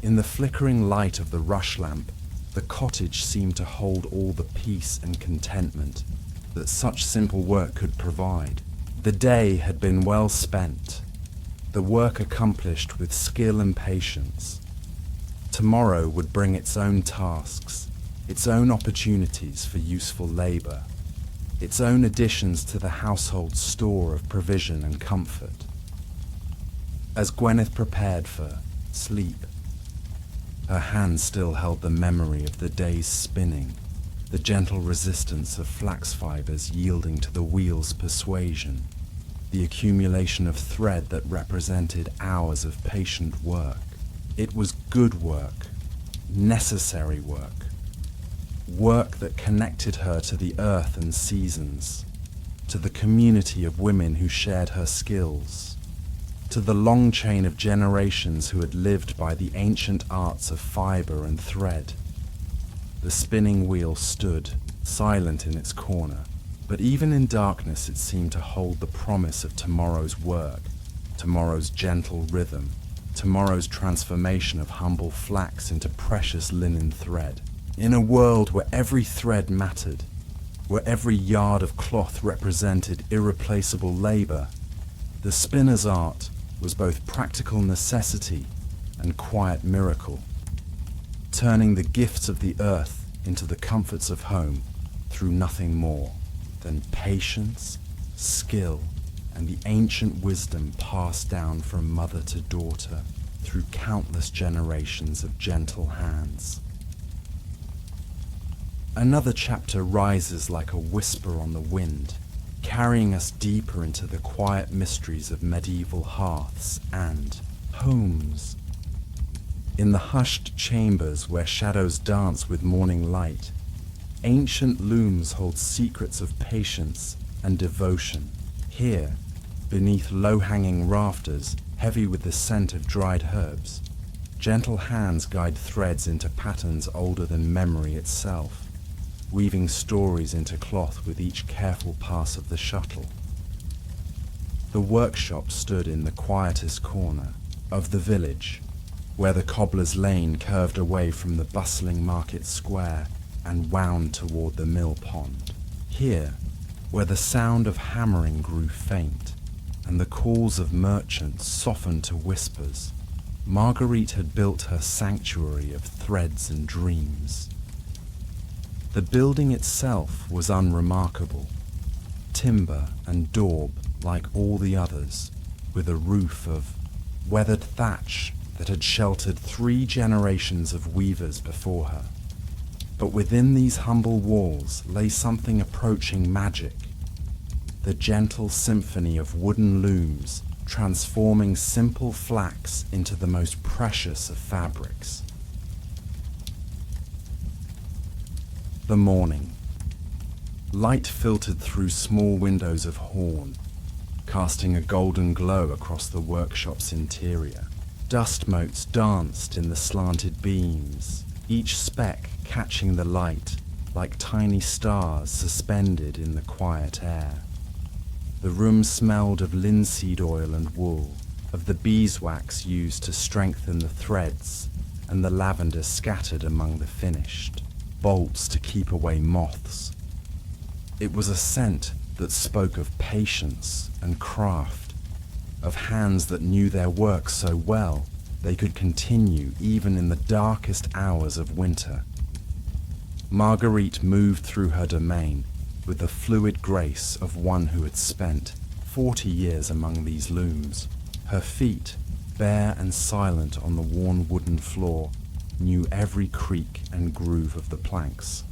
In the flickering light of the rush lamp, the cottage seemed to hold all the peace and contentment that such simple work could provide. The day had been well spent, the work accomplished with skill and patience. Tomorrow would bring its own tasks, its own opportunities for useful labor, its own additions to the household's store of provision and comfort. As Gwyneth prepared for sleep, her hand still held the memory of the day's spinning, the gentle resistance of flax fibers yielding to the wheel's persuasion, the accumulation of thread that represented hours of patient work. It was good work, necessary work, work that connected her to the earth and seasons, to the community of women who shared her skills, to the long chain of generations who had lived by the ancient arts of fiber and thread. The spinning wheel stood, silent in its corner, but even in darkness it seemed to hold the promise of tomorrow's work, tomorrow's gentle rhythm, tomorrow's transformation of humble flax into precious linen thread. In a world where every thread mattered, where every yard of cloth represented irreplaceable labor, the spinner's art was both practical necessity and quiet miracle, turning the gifts of the earth into the comforts of home through nothing more than patience, skill, and the ancient wisdom passed down from mother to daughter through countless generations of gentle hands. Another chapter rises like a whisper on the wind, carrying us deeper into the quiet mysteries of medieval hearths and homes. In the hushed chambers where shadows dance with morning light, ancient looms hold secrets of patience and devotion. Here, beneath low-hanging rafters, heavy with the scent of dried herbs, gentle hands guide threads into patterns older than memory itself, weaving stories into cloth with each careful pass of the shuttle. The workshop stood in the quietest corner of the village, where the cobbler's lane curved away from the bustling market square and wound toward the mill pond. Here, where the sound of hammering grew faint, and the calls of merchants softened to whispers, Marguerite had built her sanctuary of threads and dreams. The building itself was unremarkable, timber and daub like all the others, with a roof of weathered thatch that had sheltered 3 generations of weavers before her. But within these humble walls lay something approaching magic, the gentle symphony of wooden looms transforming simple flax into the most precious of fabrics. The morning. Light filtered through small windows of horn, casting a golden glow across the workshop's interior. Dust motes danced in the slanted beams, each speck catching the light like tiny stars suspended in the quiet air. The room smelled of linseed oil and wool, of the beeswax used to strengthen the threads, and the lavender scattered among the finished, bolts to keep away moths. It was a scent that spoke of patience and craft, of hands that knew their work so well they could continue even in the darkest hours of winter. Marguerite moved through her domain with the fluid grace of one who had spent 40 years among these looms. Her feet, bare and silent on the worn wooden floor, knew every creak and groove of the planks.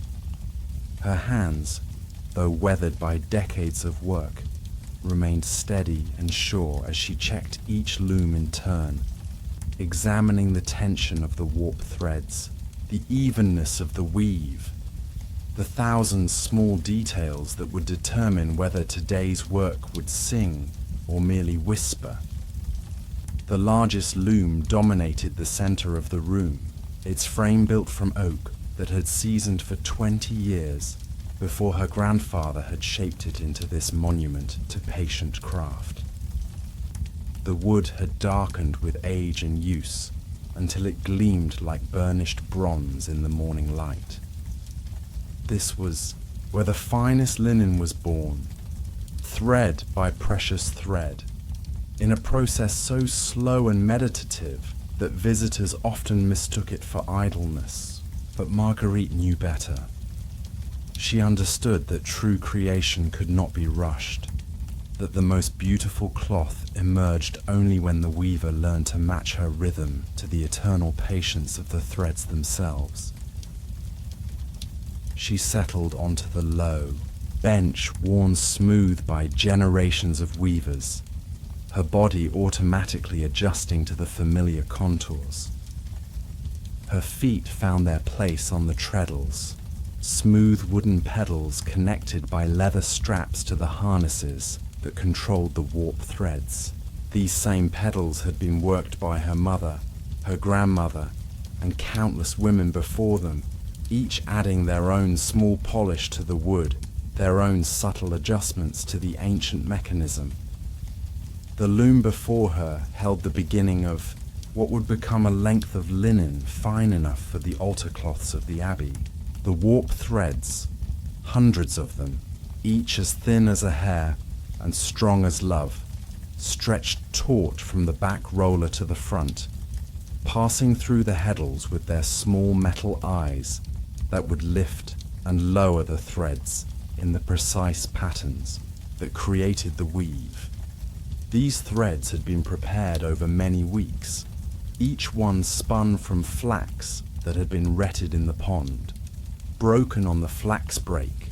Her hands, though weathered by decades of work, remained steady and sure as she checked each loom in turn, examining the tension of the warp threads, the evenness of the weave, the thousand small details that would determine whether today's work would sing or merely whisper. The largest loom dominated the center of the room, its frame built from oak that had seasoned for 20 years before her grandfather had shaped it into this monument to patient craft. The wood had darkened with age and use until it gleamed like burnished bronze in the morning light. This was where the finest linen was born, thread by precious thread, in a process so slow and meditative that visitors often mistook it for idleness. But Marguerite knew better. She understood that true creation could not be rushed, that the most beautiful cloth emerged only when the weaver learned to match her rhythm to the eternal patience of the threads themselves. She settled onto the low bench worn smooth by generations of weavers, her body automatically adjusting to the familiar contours. Her feet found their place on the treadles, smooth wooden pedals connected by leather straps to the harnesses that controlled the warp threads. These same pedals had been worked by her mother, her grandmother, and countless women before them, each adding their own small polish to the wood, their own subtle adjustments to the ancient mechanism. The loom before her held the beginning of what would become a length of linen fine enough for the altar cloths of the abbey. The warp threads, hundreds of them, each as thin as a hair and strong as love, stretched taut from the back roller to the front, passing through the heddles with their small metal eyes that would lift and lower the threads in the precise patterns that created the weave. These threads had been prepared over many weeks, each one spun from flax that had been retted in the pond, broken on the flax brake,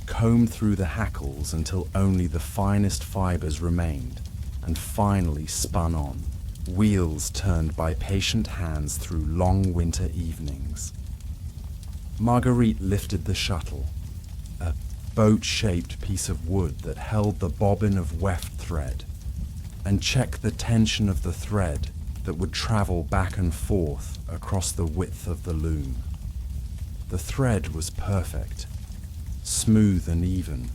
combed through the hackles until only the finest fibers remained, and finally spun on, wheels turned by patient hands through long winter evenings. Marguerite lifted the shuttle, a boat-shaped piece of wood that held the bobbin of weft thread, and checked the tension of the thread that would travel back and forth across the width of the loom. The thread was perfect, smooth and even,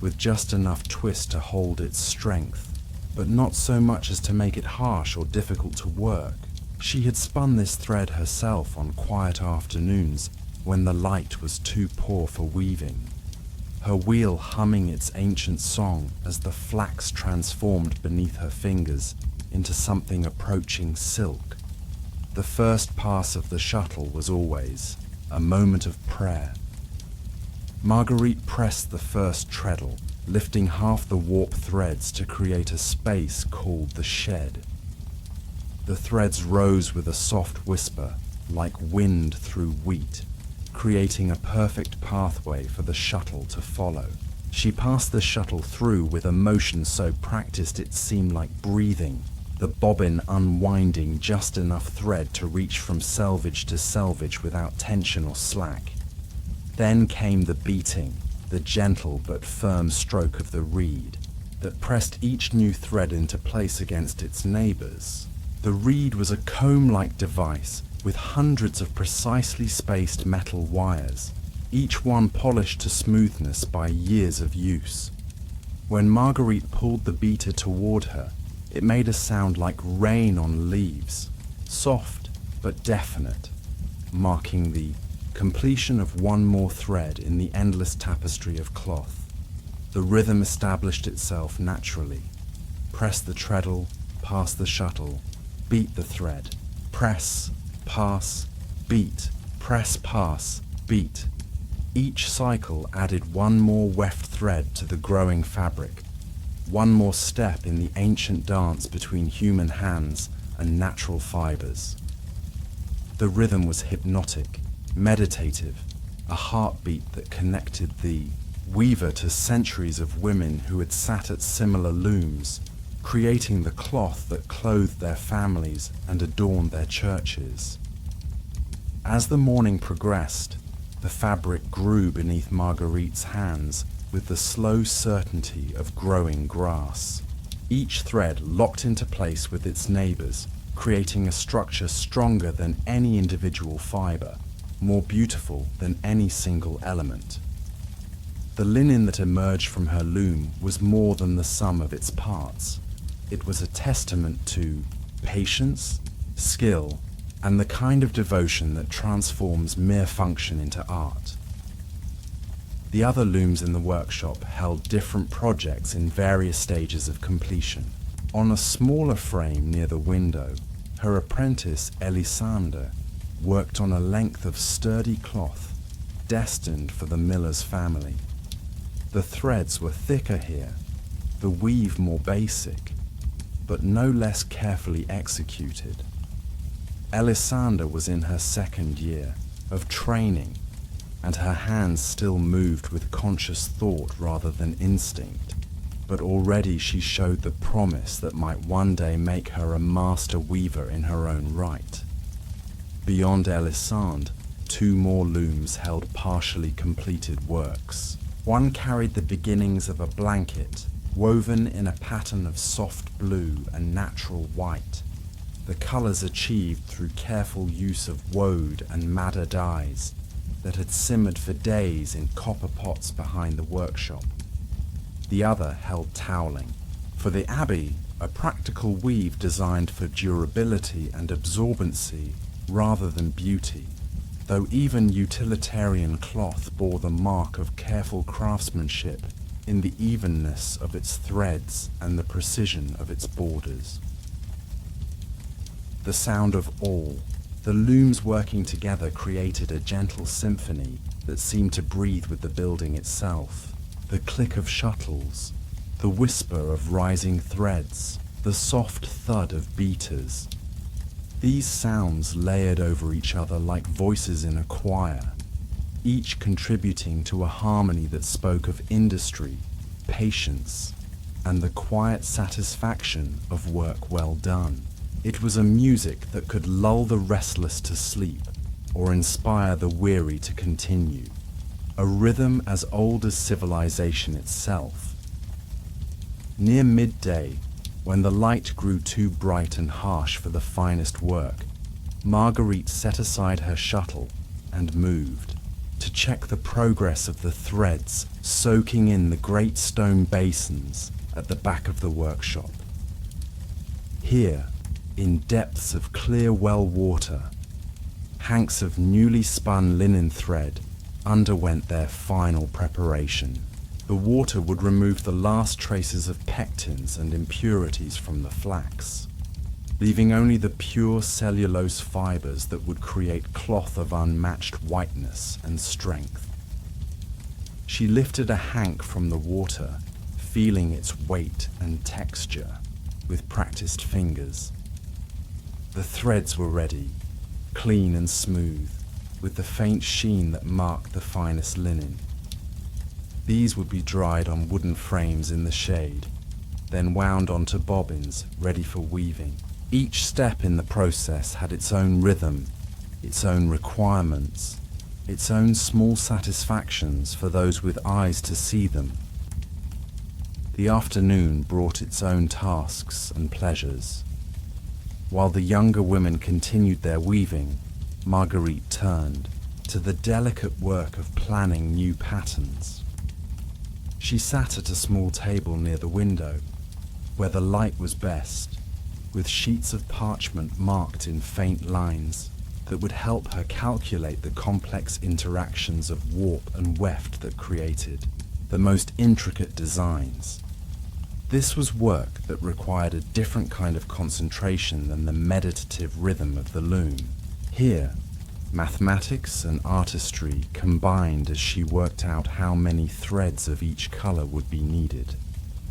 with just enough twist to hold its strength, but not so much as to make it harsh or difficult to work. She had spun this thread herself on quiet afternoons when the light was too poor for weaving, her wheel humming its ancient song as the flax transformed beneath her fingers into something approaching silk. The first pass of the shuttle was always a moment of prayer. Marguerite pressed the first treadle, lifting half the warp threads to create a space called the shed. The threads rose with a soft whisper, like wind through wheat, creating a perfect pathway for the shuttle to follow. She passed the shuttle through with a motion so practiced it seemed like breathing, the bobbin unwinding just enough thread to reach from selvage to selvage without tension or slack. Then came the beating, the gentle but firm stroke of the reed that pressed each new thread into place against its neighbors. The reed was a comb-like device with hundreds of precisely spaced metal wires, each one polished to smoothness by years of use. When Marguerite pulled the beater toward her, it made a sound like rain on leaves, soft but definite, marking the completion of one more thread in the endless tapestry of cloth. The rhythm established itself naturally. Press the treadle, pass the shuttle, beat the thread, press, pass, beat, press, pass, beat. Each cycle added one more weft thread to the growing fabric, one more step in the ancient dance between human hands and natural fibers. The rhythm was hypnotic, meditative, a heartbeat that connected the weaver to centuries of women who had sat at similar looms, creating the cloth that clothed their families and adorned their churches. As the morning progressed, the fabric grew beneath Marguerite's hands with the slow certainty of growing grass. Each thread locked into place with its neighbors, creating a structure stronger than any individual fiber, more beautiful than any single element. The linen that emerged from her loom was more than the sum of its parts. It was a testament to patience, skill, and the kind of devotion that transforms mere function into art. The other looms in the workshop held different projects in various stages of completion. On a smaller frame near the window, her apprentice Elisande worked on a length of sturdy cloth destined for the miller's family. The threads were thicker here, the weave more basic, but no less carefully executed. Elisande was in her second year of training, and her hands still moved with conscious thought rather than instinct, but already she showed the promise that might one day make her a master weaver in her own right. Beyond Elisande, two more looms held partially completed works. One carried the beginnings of a blanket, woven in a pattern of soft blue and natural white, the colors achieved through careful use of woad and madder dyes that had simmered for days in copper pots behind the workshop. The other held toweling. For the abbey, a practical weave designed for durability and absorbency rather than beauty, though even utilitarian cloth bore the mark of careful craftsmanship in the evenness of its threads and the precision of its borders. The sound of all, the looms working together, created a gentle symphony that seemed to breathe with the building itself. The click of shuttles, the whisper of rising threads, the soft thud of beaters. These sounds layered over each other like voices in a choir, each contributing to a harmony that spoke of industry, patience, and the quiet satisfaction of work well done. It was a music that could lull the restless to sleep or inspire the weary to continue, a rhythm as old as civilization itself. Near midday, when the light grew too bright and harsh for the finest work, Marguerite set aside her shuttle and moved to check the progress of the threads soaking in the great stone basins at the back of the workshop. Here, in depths of clear well water, hanks of newly spun linen thread underwent their final preparation. The water would remove the last traces of pectins and impurities from the flax, leaving only the pure cellulose fibers that would create cloth of unmatched whiteness and strength. She lifted a hank from the water, feeling its weight and texture with practiced fingers. The threads were ready, clean and smooth, with the faint sheen that marked the finest linen. These would be dried on wooden frames in the shade, then wound onto bobbins ready for weaving. Each step in the process had its own rhythm, its own requirements, its own small satisfactions for those with eyes to see them. The afternoon brought its own tasks and pleasures. While the younger women continued their weaving, Marguerite turned to the delicate work of planning new patterns. She sat at a small table near the window, where the light was best, with sheets of parchment marked in faint lines that would help her calculate the complex interactions of warp and weft that created the most intricate designs. This was work that required a different kind of concentration than the meditative rhythm of the loom. Here, mathematics and artistry combined as she worked out how many threads of each color would be needed,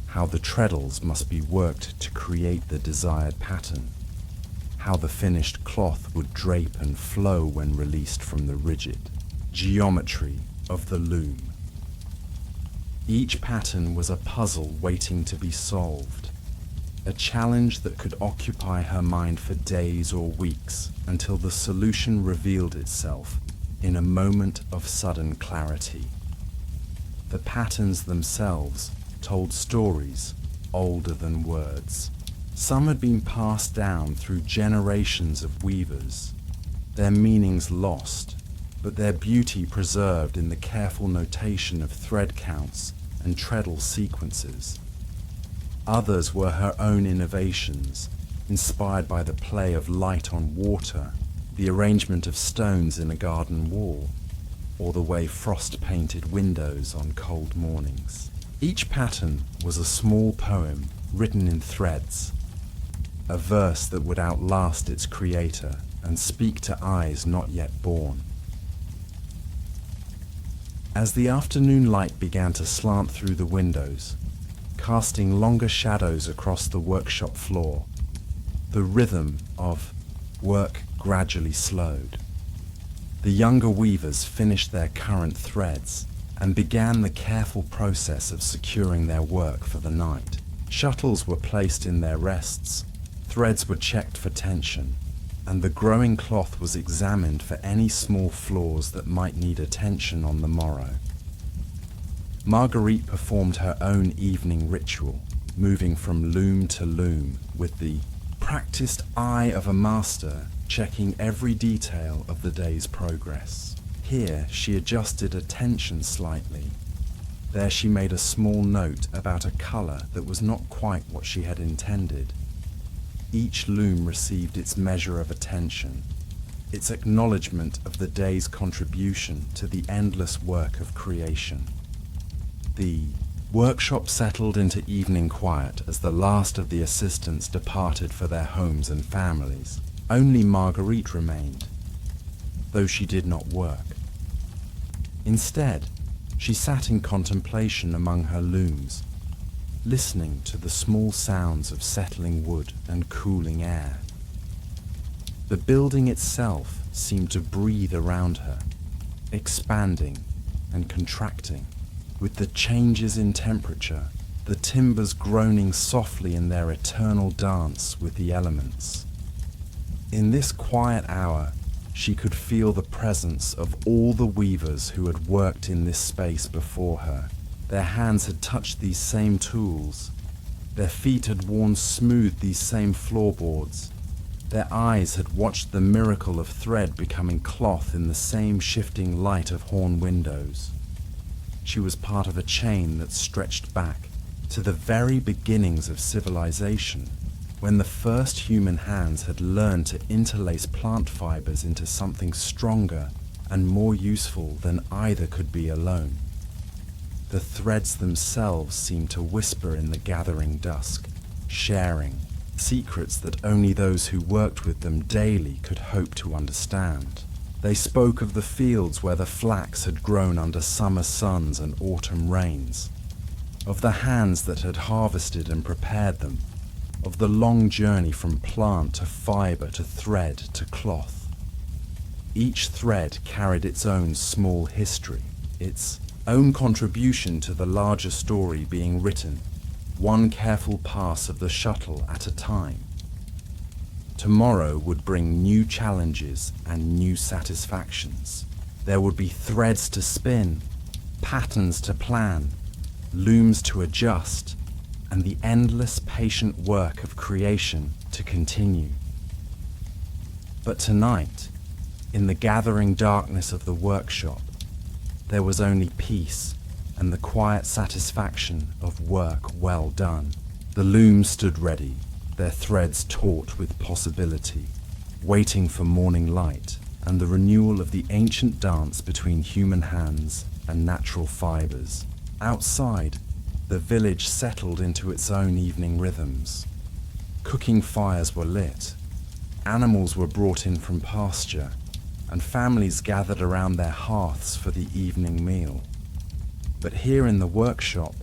how the treadles must be worked to create the desired pattern, how the finished cloth would drape and flow when released from the rigid geometry of the loom. Each pattern was a puzzle waiting to be solved, a challenge that could occupy her mind for days or weeks until the solution revealed itself in a moment of sudden clarity. The patterns themselves told stories older than words. Some had been passed down through generations of weavers, their meanings lost, but their beauty preserved in the careful notation of thread counts and treadle sequences. Others were her own innovations, inspired by the play of light on water, the arrangement of stones in a garden wall, or the way frost painted windows on cold mornings. Each pattern was a small poem written in threads, a verse that would outlast its creator and speak to eyes not yet born. As the afternoon light began to slant through the windows, casting longer shadows across the workshop floor, the rhythm of work gradually slowed. The younger weavers finished their current threads and began the careful process of securing their work for the night. Shuttles were placed in their rests, threads were checked for tension, and the growing cloth was examined for any small flaws that might need attention on the morrow. Marguerite performed her own evening ritual, moving from loom to loom with the practiced eye of a master, checking every detail of the day's progress. Here she adjusted a tension slightly. There she made a small note about a colour that was not quite what she had intended. Each loom received its measure of attention, its acknowledgement of the day's contribution to the endless work of creation. The workshop settled into evening quiet as the last of the assistants departed for their homes and families. Only Marguerite remained, though she did not work. Instead, she sat in contemplation among her looms, listening to the small sounds of settling wood and cooling air. The building itself seemed to breathe around her, expanding and contracting. With the changes in temperature, the timbers groaning softly in their eternal dance with the elements. In this quiet hour, she could feel the presence of all the weavers who had worked in this space before her. Their hands had touched these same tools. Their feet had worn smooth these same floorboards. Their eyes had watched the miracle of thread becoming cloth in the same shifting light of horn windows. She was part of a chain that stretched back to the very beginnings of civilization, when the first human hands had learned to interlace plant fibers into something stronger and more useful than either could be alone. The threads themselves seemed to whisper in the gathering dusk, sharing secrets that only those who worked with them daily could hope to understand. They spoke of the fields where the flax had grown under summer suns and autumn rains, of the hands that had harvested and prepared them, of the long journey from plant to fiber to thread to cloth. Each thread carried its own small history, its own contribution to the larger story being written, one careful pass of the shuttle at a time. Tomorrow would bring new challenges and new satisfactions. There would be threads to spin, patterns to plan, looms to adjust, and the endless patient work of creation to continue. But tonight, in the gathering darkness of the workshop, there was only peace and the quiet satisfaction of work well done. The looms stood ready, their threads taut with possibility, waiting for morning light and the renewal of the ancient dance between human hands and natural fibers. Outside, the village settled into its own evening rhythms. Cooking fires were lit, animals were brought in from pasture, and families gathered around their hearths for the evening meal. But here in the workshop,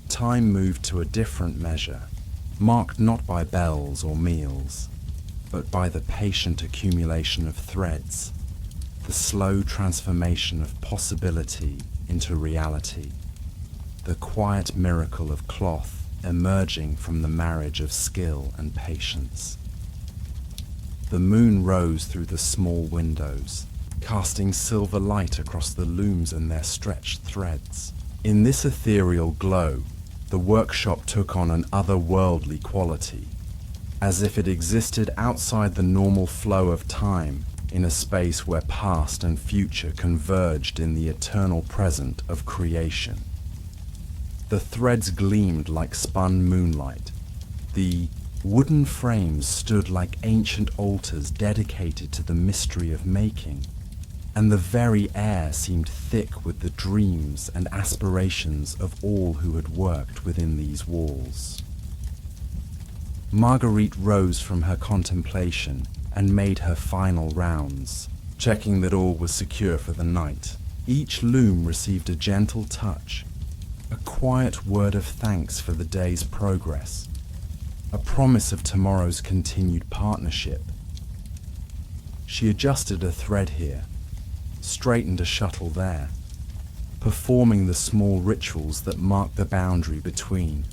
time moved to a different measure, marked not by bells or meals, but by the patient accumulation of threads, the slow transformation of possibility into reality. the quiet miracle of cloth emerging from the marriage of skill and patience. The moon rose through the small windows, casting silver light across the looms and their stretched threads. In this ethereal glow, the workshop took on an otherworldly quality, as if it existed outside the normal flow of time, in a space where past and future converged in the eternal present of creation. The threads gleamed like spun moonlight. The wooden frames stood like ancient altars dedicated to the mystery of making, and the very air seemed thick with the dreams and aspirations of all who had worked within these walls. Marguerite rose from her contemplation and made her final rounds, checking that all was secure for the night. Each loom received a gentle touch, a quiet word of thanks for the day's progress, a promise of tomorrow's continued partnership. She adjusted a thread here, straightened a shuttle there, performing the small rituals that mark the boundary between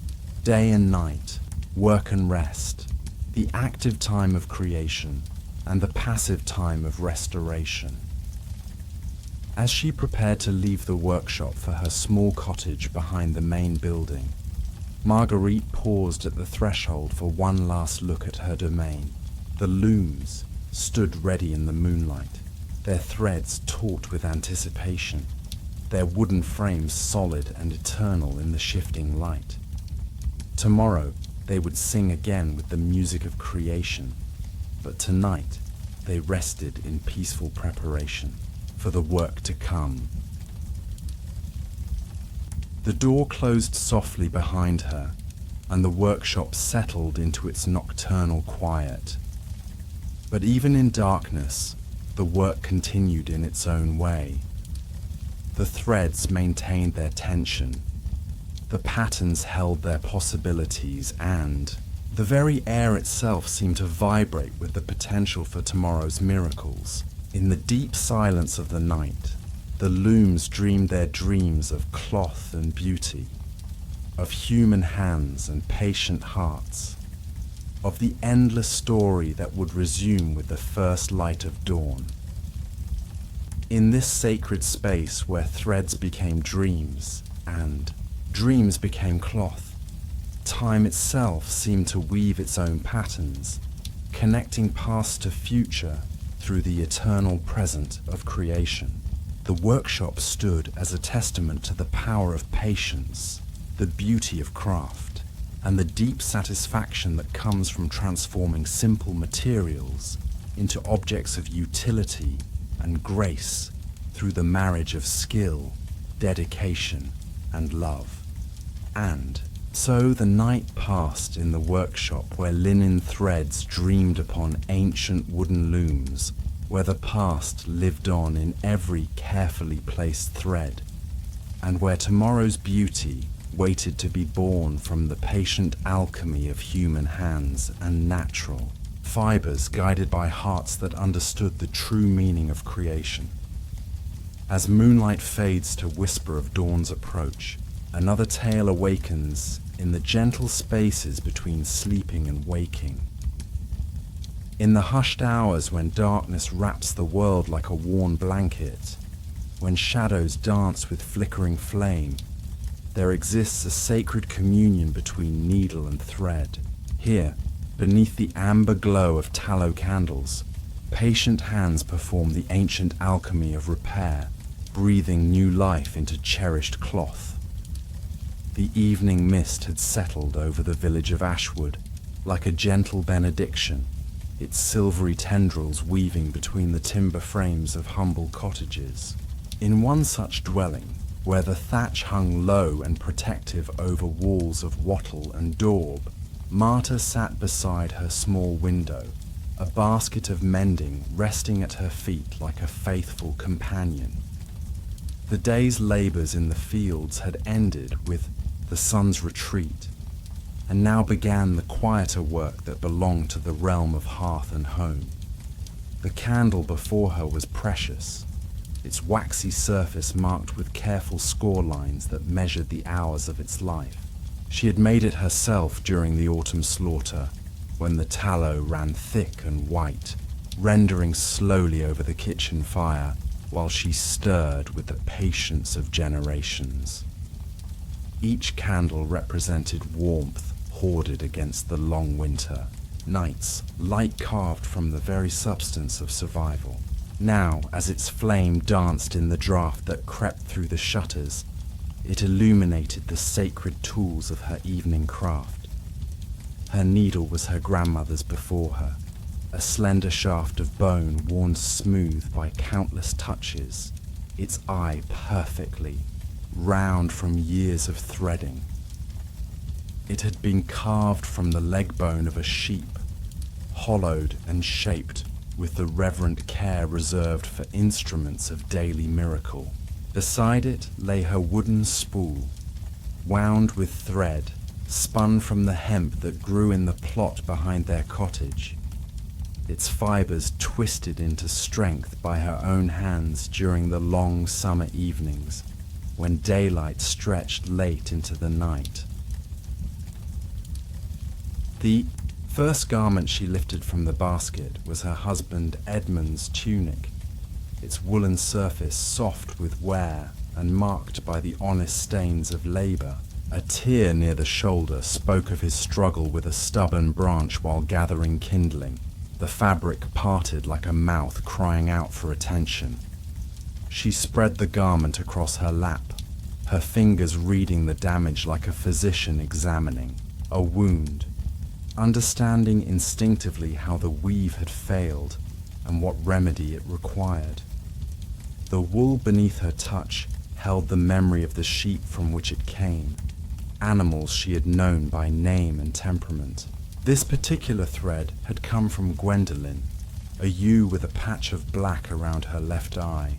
day and night, work and rest, the active time of creation and the passive time of restoration. As she prepared to leave the workshop for her small cottage behind the main building, Marguerite paused at the threshold for one last look at her domain. The looms stood ready in the moonlight, their threads taut with anticipation, their wooden frames solid and eternal in the shifting light. Tomorrow they would sing again with the music of creation, but tonight they rested in peaceful preparation for the work to come. The door closed softly behind her, and the workshop settled into its nocturnal quiet. But even in darkness, the work continued in its own way. The threads maintained their tension, the patterns held their possibilities, and the very air itself seemed to vibrate with the potential for tomorrow's miracles. In the deep silence of the night, the looms dreamed their dreams of cloth and beauty, of human hands and patient hearts, of the endless story that would resume with the first light of dawn. In this sacred space where threads became dreams and dreams became cloth, time itself seemed to weave its own patterns, connecting past to future through the eternal present of creation. The workshop stood as a testament to the power of patience, the beauty of craft, and the deep satisfaction that comes from transforming simple materials into objects of utility and grace through the marriage of skill, dedication, and love. And so the night passed in the workshop where linen threads dreamed upon ancient wooden looms, where the past lived on in every carefully placed thread, and where tomorrow's beauty waited to be born from the patient alchemy of human hands and natural fibers guided by hearts that understood the true meaning of creation. As moonlight fades to whisper of dawn's approach, another tale awakens in the gentle spaces between sleeping and waking. In the hushed hours when darkness wraps the world like a worn blanket, when shadows dance with flickering flame, there exists a sacred communion between needle and thread. Here, beneath the amber glow of tallow candles, patient hands perform the ancient alchemy of repair, breathing new life into cherished cloth. The evening mist had settled over the village of Ashwood, like a gentle benediction, its silvery tendrils weaving between the timber frames of humble cottages. In one such dwelling, where the thatch hung low and protective over walls of wattle and daub, Marta sat beside her small window, a basket of mending resting at her feet like a faithful companion. The day's labors in the fields had ended with the sun's retreat, and now began the quieter work that belonged to the realm of hearth and home. The candle before her was precious, its waxy surface marked with careful score lines that measured the hours of its life. She had made it herself during the autumn slaughter, when the tallow ran thick and white, rendering slowly over the kitchen fire while she stirred with the patience of generations. Each candle represented warmth hoarded against the long winter, nights light carved from the very substance of survival. Now, as its flame danced in the draught that crept through the shutters, it illuminated the sacred tools of her evening craft. Her needle was her grandmother's before her, a slender shaft of bone worn smooth by countless touches, its eye perfectly, round from years of threading. It had been carved from the leg bone of a sheep, hollowed and shaped with the reverent care reserved for instruments of daily miracle. Beside it lay her wooden spool, wound with thread, spun from the hemp that grew in the plot behind their cottage, its fibers twisted into strength by her own hands during the long summer evenings, when daylight stretched late into the night. The first garment she lifted from the basket was her husband Edmund's tunic, its woolen surface soft with wear and marked by the honest stains of labour. A tear near the shoulder spoke of his struggle with a stubborn branch while gathering kindling. The fabric parted like a mouth crying out for attention. She spread the garment across her lap, her fingers reading the damage like a physician examining a wound, understanding instinctively how the weave had failed and what remedy it required. The wool beneath her touch held the memory of the sheep from which it came, animals she had known by name and temperament. This particular thread had come from Gwendolen, a ewe with a patch of black around her left eye,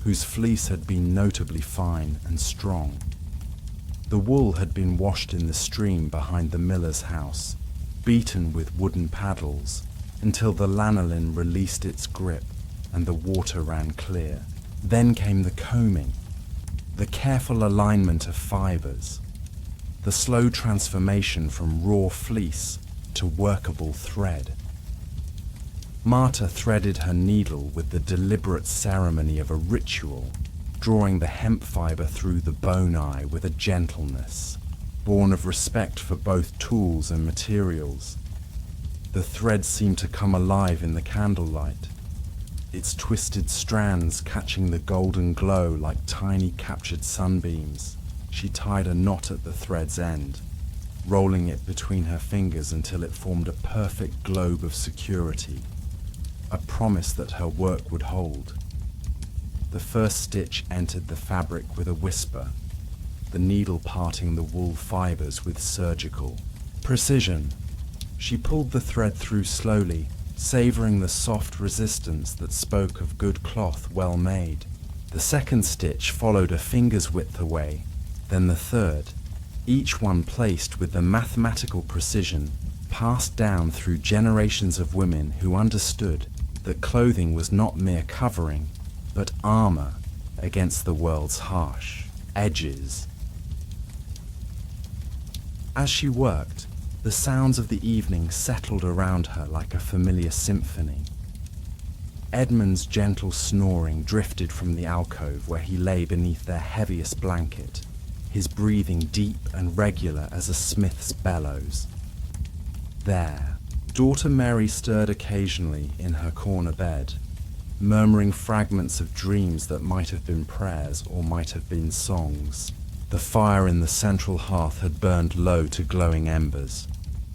whose fleece had been notably fine and strong. The wool had been washed in the stream behind the miller's house, beaten with wooden paddles, until the lanolin released its grip and the water ran clear. Then came the combing, the careful alignment of fibers, the slow transformation from raw fleece to workable thread. Marta threaded her needle with the deliberate ceremony of a ritual, drawing the hemp fiber through the bone eye with a gentleness, born of respect for both tools and materials. The thread seemed to come alive in the candlelight, its twisted strands catching the golden glow like tiny captured sunbeams. She tied a knot at the thread's end, rolling it between her fingers until it formed a perfect globe of security, a promise that her work would hold. The first stitch entered the fabric with a whisper, the needle parting the wool fibers with surgical precision. She pulled the thread through slowly, savouring the soft resistance that spoke of good cloth well made. The second stitch followed a finger's width away, then the third, each one placed with the mathematical precision passed down through generations of women who understood that clothing was not mere covering, but armour against the world's harsh edges. As she worked, the sounds of the evening settled around her like a familiar symphony. Edmund's gentle snoring drifted from the alcove where he lay beneath their heaviest blanket, his breathing deep and regular as a smith's bellows. There, daughter Mary stirred occasionally in her corner bed, murmuring fragments of dreams that might have been prayers or might have been songs. The fire in the central hearth had burned low to glowing embers,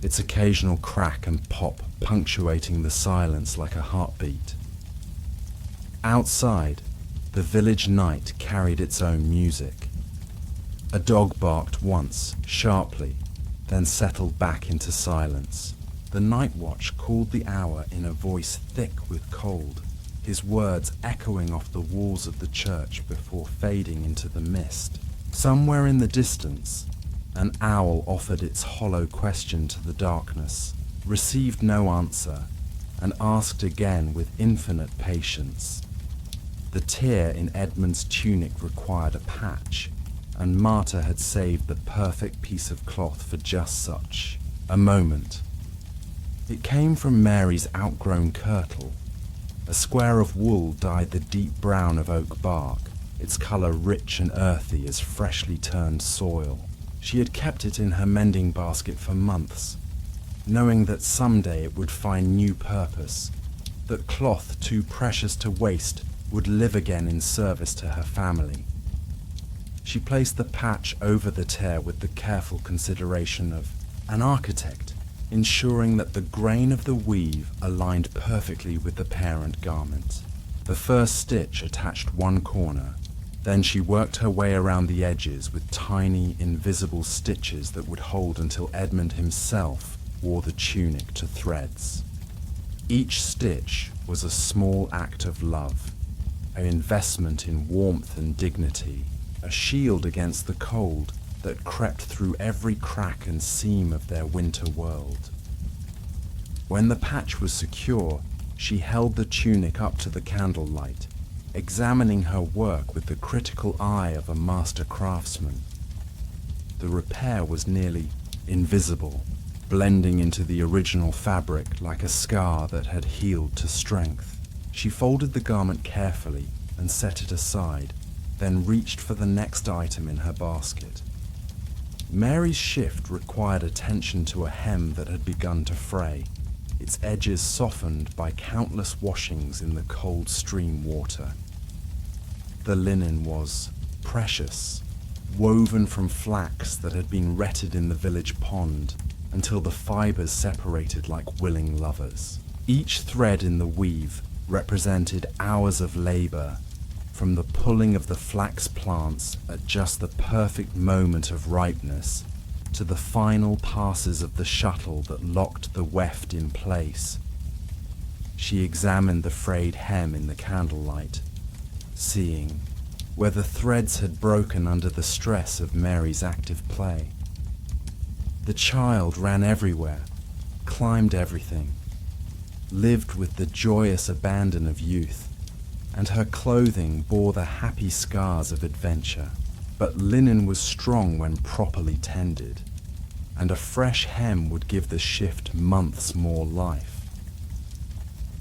its occasional crack and pop punctuating the silence like a heartbeat. Outside, the village night carried its own music. A dog barked once, sharply, then settled back into silence. The night watch called the hour in a voice thick with cold, his words echoing off the walls of the church before fading into the mist. Somewhere in the distance, an owl offered its hollow question to the darkness, received no answer, and asked again with infinite patience. The tear in Edmund's tunic required a patch, and Marta had saved the perfect piece of cloth for just such a moment. It came from Mary's outgrown kirtle, a square of wool dyed the deep brown of oak bark, its colour rich and earthy as freshly turned soil. She had kept it in her mending basket for months, knowing that someday it would find new purpose, that cloth too precious to waste would live again in service to her family. She placed the patch over the tear with the careful consideration of an architect, ensuring that the grain of the weave aligned perfectly with the parent garment. The first stitch attached one corner, then she worked her way around the edges with tiny, invisible stitches that would hold until Edmund himself wore the tunic to threads. Each stitch was a small act of love, an investment in warmth and dignity, a shield against the cold that crept through every crack and seam of their winter world. When the patch was secure, she held the tunic up to the candlelight, examining her work with the critical eye of a master craftsman. The repair was nearly invisible, blending into the original fabric like a scar that had healed to strength. She folded the garment carefully and set it aside, then reached for the next item in her basket. Mary's shift required attention to a hem that had begun to fray, its edges softened by countless washings in the cold stream water. The linen was precious, woven from flax that had been retted in the village pond until the fibers separated like willing lovers. Each thread in the weave represented hours of labor, from the pulling of the flax plants at just the perfect moment of ripeness to the final passes of the shuttle that locked the weft in place. She examined the frayed hem in the candlelight, seeing where the threads had broken under the stress of Mary's active play. The child ran everywhere, climbed everything, lived with the joyous abandon of youth, and her clothing bore the happy scars of adventure. But linen was strong when properly tended, and a fresh hem would give the shift months more life.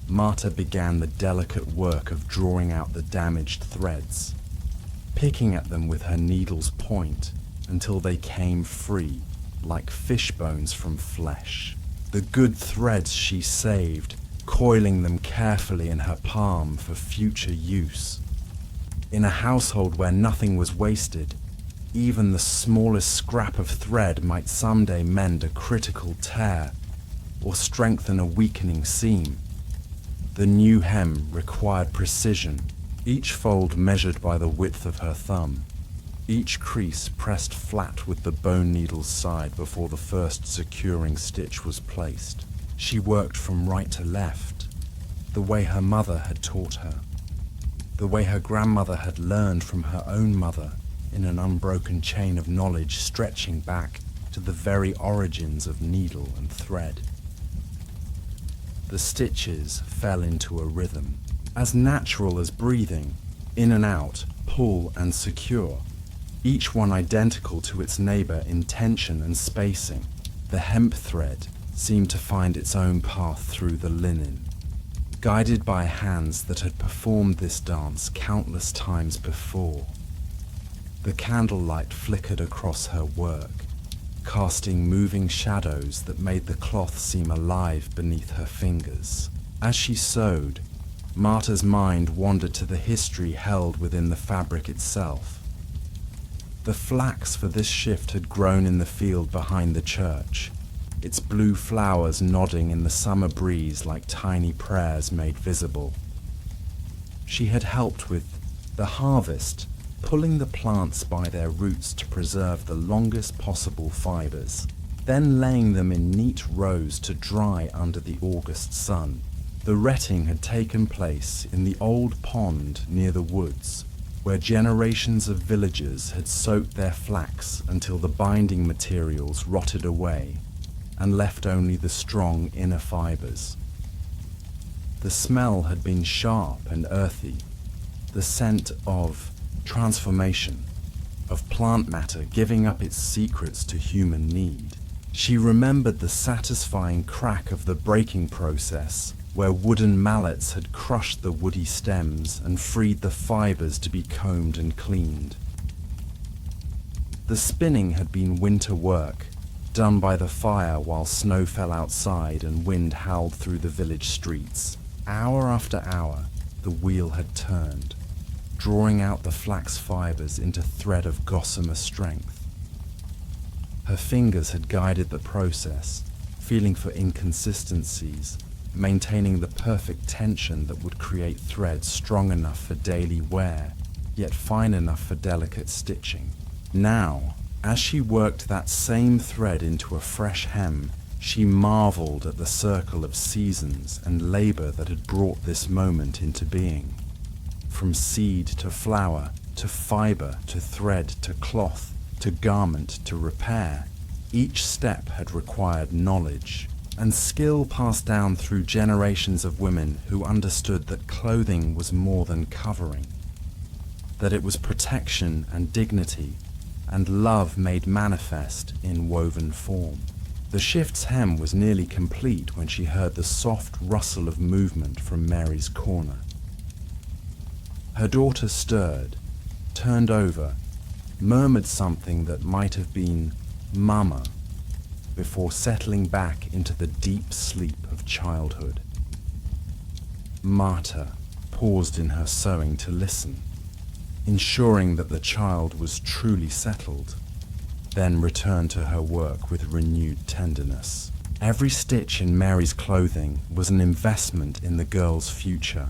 Marta began the delicate work of drawing out the damaged threads, picking at them with her needle's point until they came free, like fish bones from flesh. The good threads she saved, coiling them carefully in her palm for future use. In a household where nothing was wasted, even the smallest scrap of thread might someday mend a critical tear or strengthen a weakening seam. The new hem required precision, each fold measured by the width of her thumb, each crease pressed flat with the bone needle's side before the first securing stitch was placed. She worked from right to left, the way her mother had taught her, the way her grandmother had learned from her own mother, in an unbroken chain of knowledge stretching back to the very origins of needle and thread. The stitches fell into a rhythm, as natural as breathing, in and out, pull and secure, each one identical to its neighbor in tension and spacing. The hemp thread seemed to find its own path through the linen, guided by hands that had performed this dance countless times before. The candlelight flickered across her work, casting moving shadows that made the cloth seem alive beneath her fingers. As she sewed, Marta's mind wandered to the history held within the fabric itself. The flax for this shift had grown in the field behind the church, its blue flowers nodding in the summer breeze like tiny prayers made visible. She had helped with the harvest, pulling the plants by their roots to preserve the longest possible fibers, then laying them in neat rows to dry under the August sun. The retting had taken place in the old pond near the woods, where generations of villagers had soaked their flax until the binding materials rotted away and left only the strong inner fibers. The smell had been sharp and earthy, the scent of transformation, of plant matter giving up its secrets to human need. She remembered the satisfying crack of the breaking process, where wooden mallets had crushed the woody stems and freed the fibers to be combed and cleaned. The spinning had been winter work, done by the fire while snow fell outside and wind howled through the village streets. Hour after hour, the wheel had turned, drawing out the flax fibers into thread of gossamer strength. Her fingers had guided the process, feeling for inconsistencies, maintaining the perfect tension that would create thread strong enough for daily wear, yet fine enough for delicate stitching. Now, as she worked that same thread into a fresh hem, she marveled at the circle of seasons and labor that had brought this moment into being. From seed to flower, to fiber, to thread, to cloth, to garment, to repair, each step had required knowledge and skill passed down through generations of women who understood that clothing was more than covering, that it was protection and dignity, and love made manifest in woven form. The shift's hem was nearly complete when she heard the soft rustle of movement from Mary's corner. Her daughter stirred, turned over, murmured something that might have been "Mama," before settling back into the deep sleep of childhood. Marta paused in her sewing to listen, ensuring that the child was truly settled, then returned to her work with renewed tenderness. Every stitch in Mary's clothing was an investment in the girl's future,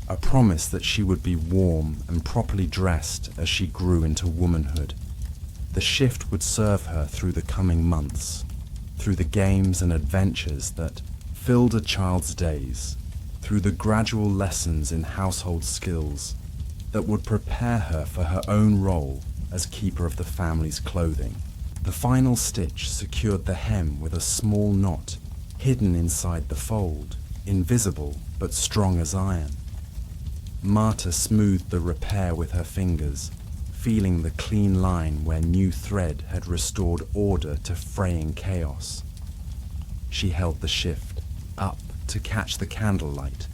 a promise that she would be warm and properly dressed as she grew into womanhood. The shift would serve her through the coming months, through the games and adventures that filled a child's days, through the gradual lessons in household skills that would prepare her for her own role as keeper of the family's clothing. The final stitch secured the hem with a small knot hidden inside the fold, invisible but strong as iron. Marta smoothed the repair with her fingers, feeling the clean line where new thread had restored order to fraying chaos. She held the shift up to catch the candlelight,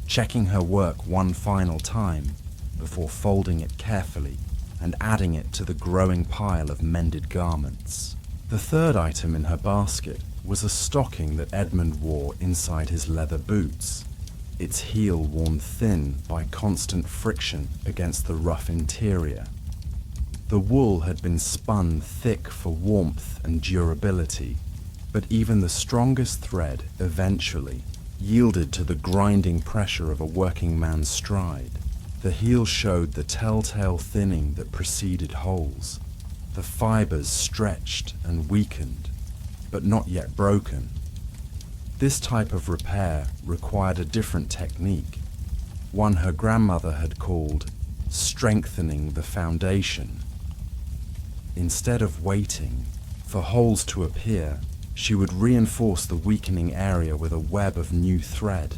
checking her work one final time before folding it carefully and adding it to the growing pile of mended garments. The third item in her basket was a stocking that Edmund wore inside his leather boots, its heel worn thin by constant friction against the rough interior. The wool had been spun thick for warmth and durability, but even the strongest thread eventually yielded to the grinding pressure of a working man's stride. The heel showed the telltale thinning that preceded holes. The fibers stretched and weakened, but not yet broken. This type of repair required a different technique, one her grandmother had called strengthening the foundation. Instead of waiting for holes to appear, she would reinforce the weakening area with a web of new thread,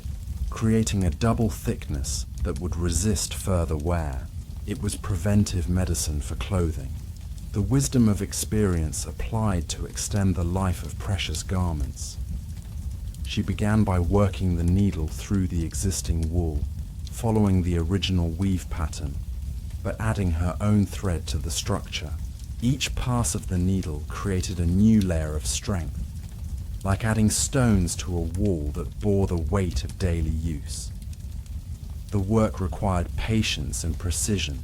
creating a double thickness that would resist further wear. It was preventive medicine for clothing, the wisdom of experience applied to extend the life of precious garments. She began by working the needle through the existing wool, following the original weave pattern, but adding her own thread to the structure. Each pass of the needle created a new layer of strength, like adding stones to a wall that bore the weight of daily use. The work required patience and precision,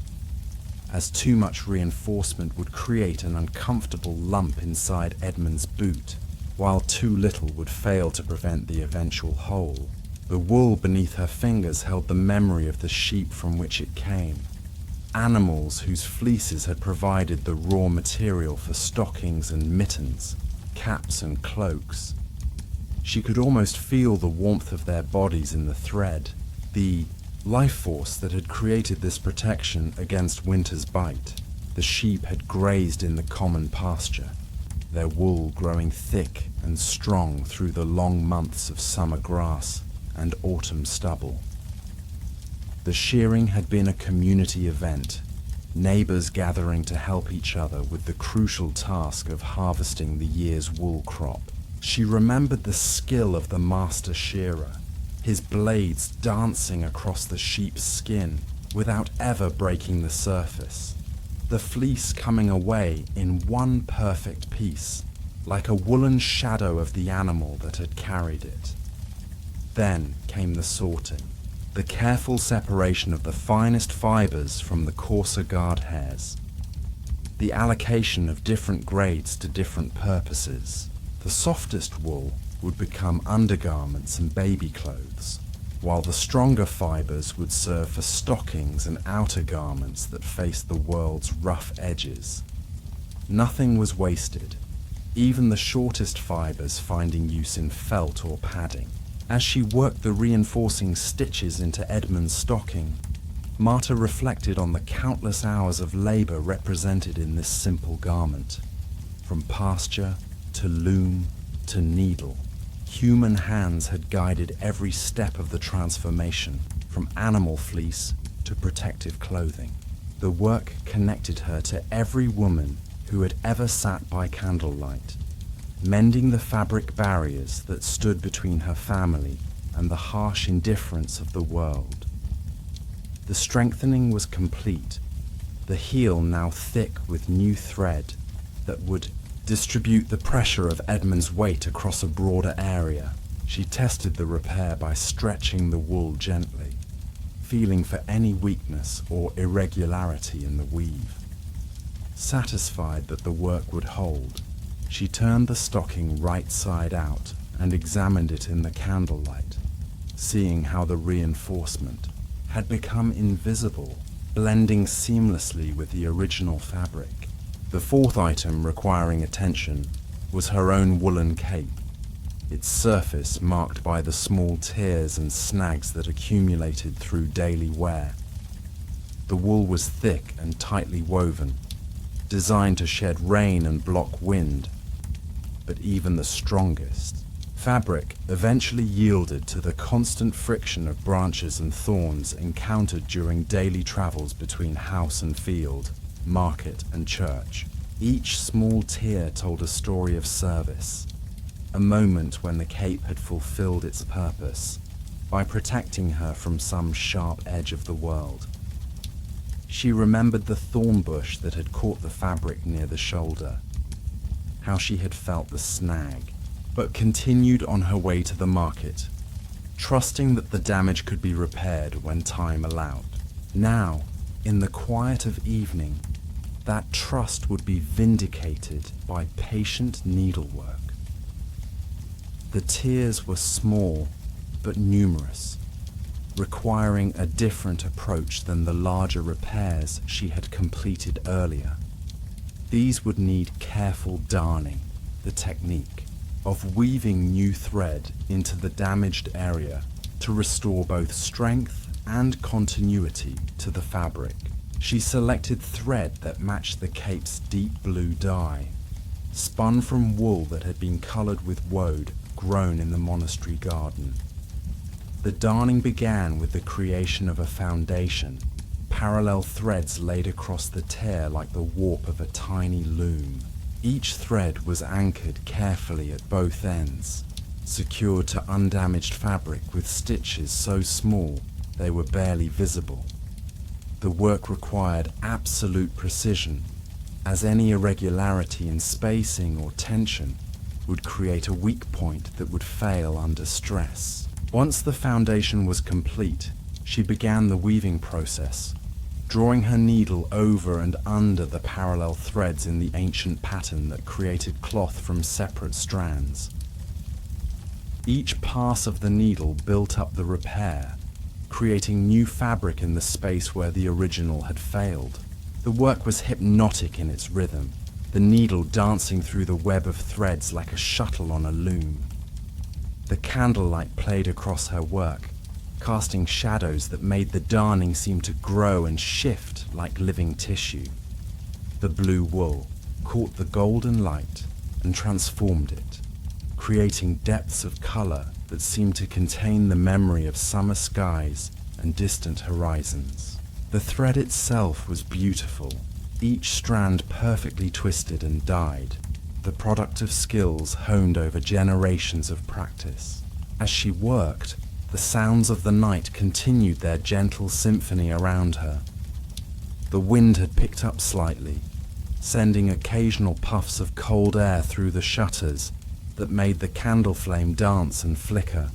as too much reinforcement would create an uncomfortable lump inside Edmund's boot, while too little would fail to prevent the eventual hole. The wool beneath her fingers held the memory of the sheep from which it came, animals whose fleeces had provided the raw material for stockings and mittens, caps and cloaks. She could almost feel the warmth of their bodies in the thread, the life force that had created this protection against winter's bite. The sheep had grazed in the common pasture, their wool growing thick and strong through the long months of summer grass and autumn stubble. The shearing had been a community event, neighbors gathering to help each other with the crucial task of harvesting the year's wool crop. She remembered the skill of the master shearer, his blades dancing across the sheep's skin without ever breaking the surface, the fleece coming away in one perfect piece, like a woolen shadow of the animal that had carried it. Then came the sorting, the careful separation of the finest fibers from the coarser guard hairs, the allocation of different grades to different purposes. The softest wool would become undergarments and baby clothes, while the stronger fibers would serve for stockings and outer garments that faced the world's rough edges. Nothing was wasted, even the shortest fibers finding use in felt or padding. As she worked the reinforcing stitches into Edmund's stocking, Marta reflected on the countless hours of labor represented in this simple garment. From pasture to loom to needle, human hands had guided every step of the transformation, from animal fleece to protective clothing. The work connected her to every woman who had ever sat by candlelight, mending the fabric barriers that stood between her family and the harsh indifference of the world. The strengthening was complete, the heel now thick with new thread that would distribute the pressure of Edmund's weight across a broader area. She tested the repair by stretching the wool gently, feeling for any weakness or irregularity in the weave. Satisfied that the work would hold, she turned the stocking right side out and examined it in the candlelight, seeing how the reinforcement had become invisible, blending seamlessly with the original fabric. The fourth item requiring attention was her own woolen cape, its surface marked by the small tears and snags that accumulated through daily wear. The wool was thick and tightly woven, designed to shed rain and block wind, but even the strongest fabric eventually yielded to the constant friction of branches and thorns encountered during daily travels between house and field, market and church. Each small tear told a story of service, a moment when the cape had fulfilled its purpose by protecting her from some sharp edge of the world. She remembered the thorn bush that had caught the fabric near the shoulder, how she had felt the snag, but continued on her way to the market, trusting that the damage could be repaired when time allowed. Now, in the quiet of evening, that trust would be vindicated by patient needlework. The tears were small but numerous, requiring a different approach than the larger repairs she had completed earlier. These would need careful darning, the technique of weaving new thread into the damaged area to restore both strength and continuity to the fabric. She selected thread that matched the cape's deep blue dye, spun from wool that had been colored with woad grown in the monastery garden. The darning began with the creation of a foundation, parallel threads laid across the tear like the warp of a tiny loom. Each thread was anchored carefully at both ends, secured to undamaged fabric with stitches so small they were barely visible. The work required absolute precision, as any irregularity in spacing or tension would create a weak point that would fail under stress. Once the foundation was complete, she began the weaving process, drawing her needle over and under the parallel threads in the ancient pattern that created cloth from separate strands. Each pass of the needle built up the repair, creating new fabric in the space where the original had failed. The work was hypnotic in its rhythm, the needle dancing through the web of threads like a shuttle on a loom. The candlelight played across her work, casting shadows that made the darning seem to grow and shift like living tissue. The blue wool caught the golden light and transformed it, creating depths of color that seemed to contain the memory of summer skies and distant horizons. The thread itself was beautiful, each strand perfectly twisted and dyed, the product of skills honed over generations of practice. As she worked, the sounds of the night continued their gentle symphony around her. The wind had picked up slightly, sending occasional puffs of cold air through the shutters that made the candle flame dance and flicker.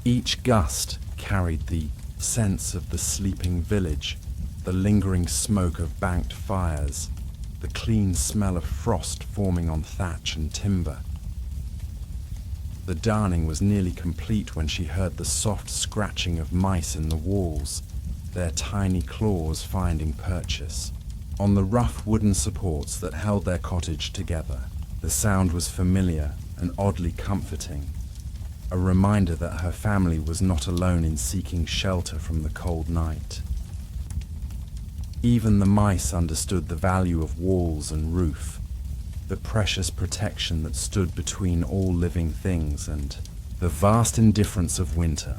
Each gust carried the sense of the sleeping village, the lingering smoke of banked fires, the clean smell of frost forming on thatch and timber. The darning was nearly complete when she heard the soft scratching of mice in the walls, their tiny claws finding purchase on the rough wooden supports that held their cottage together. The sound was familiar and oddly comforting, a reminder that her family was not alone in seeking shelter from the cold night. Even the mice understood the value of walls and roof, the precious protection that stood between all living things and the vast indifference of winter.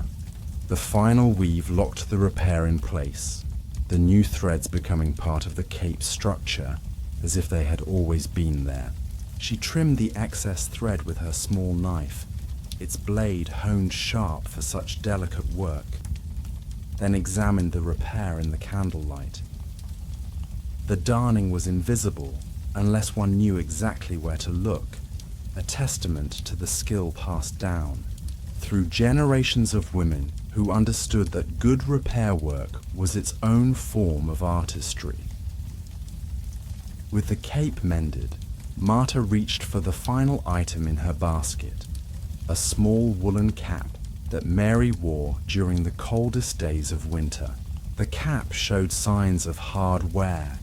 The final weave locked the repair in place, the new threads becoming part of the cape's structure, as if they had always been there. She trimmed the excess thread with her small knife, its blade honed sharp for such delicate work, then examined the repair in the candlelight. The darning was invisible unless one knew exactly where to look, a testament to the skill passed down through generations of women who understood that good repair work was its own form of artistry. With the cape mended, Marta reached for the final item in her basket, a small woolen cap that Mary wore during the coldest days of winter. The cap showed signs of hard wear,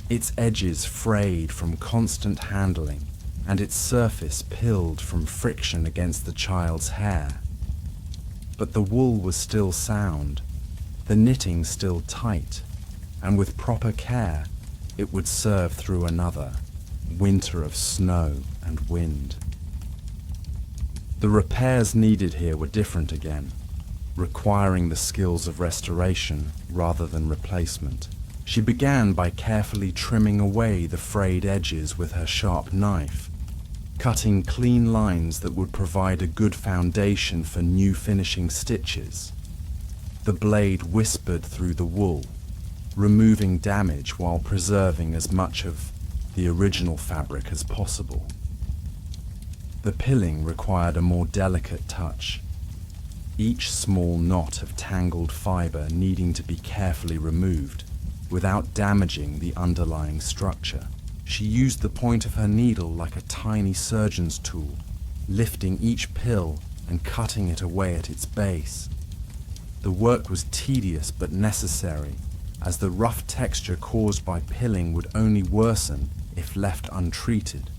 its edges frayed from constant handling, and its surface pilled from friction against the child's hair. But the wool was still sound, the knitting still tight, and with proper care, it would serve through another winter of snow and wind. The repairs needed here were different again, requiring the skills of restoration rather than replacement. She began by carefully trimming away the frayed edges with her sharp knife, cutting clean lines that would provide a good foundation for new finishing stitches. The blade whispered through the wool, removing damage while preserving as much of the original fabric as possible. The pilling required a more delicate touch, each small knot of tangled fiber needing to be carefully removed without damaging the underlying structure. She used the point of her needle like a tiny surgeon's tool, lifting each pill and cutting it away at its base. The work was tedious but necessary, as the rough texture caused by pilling would only worsen if left untreated.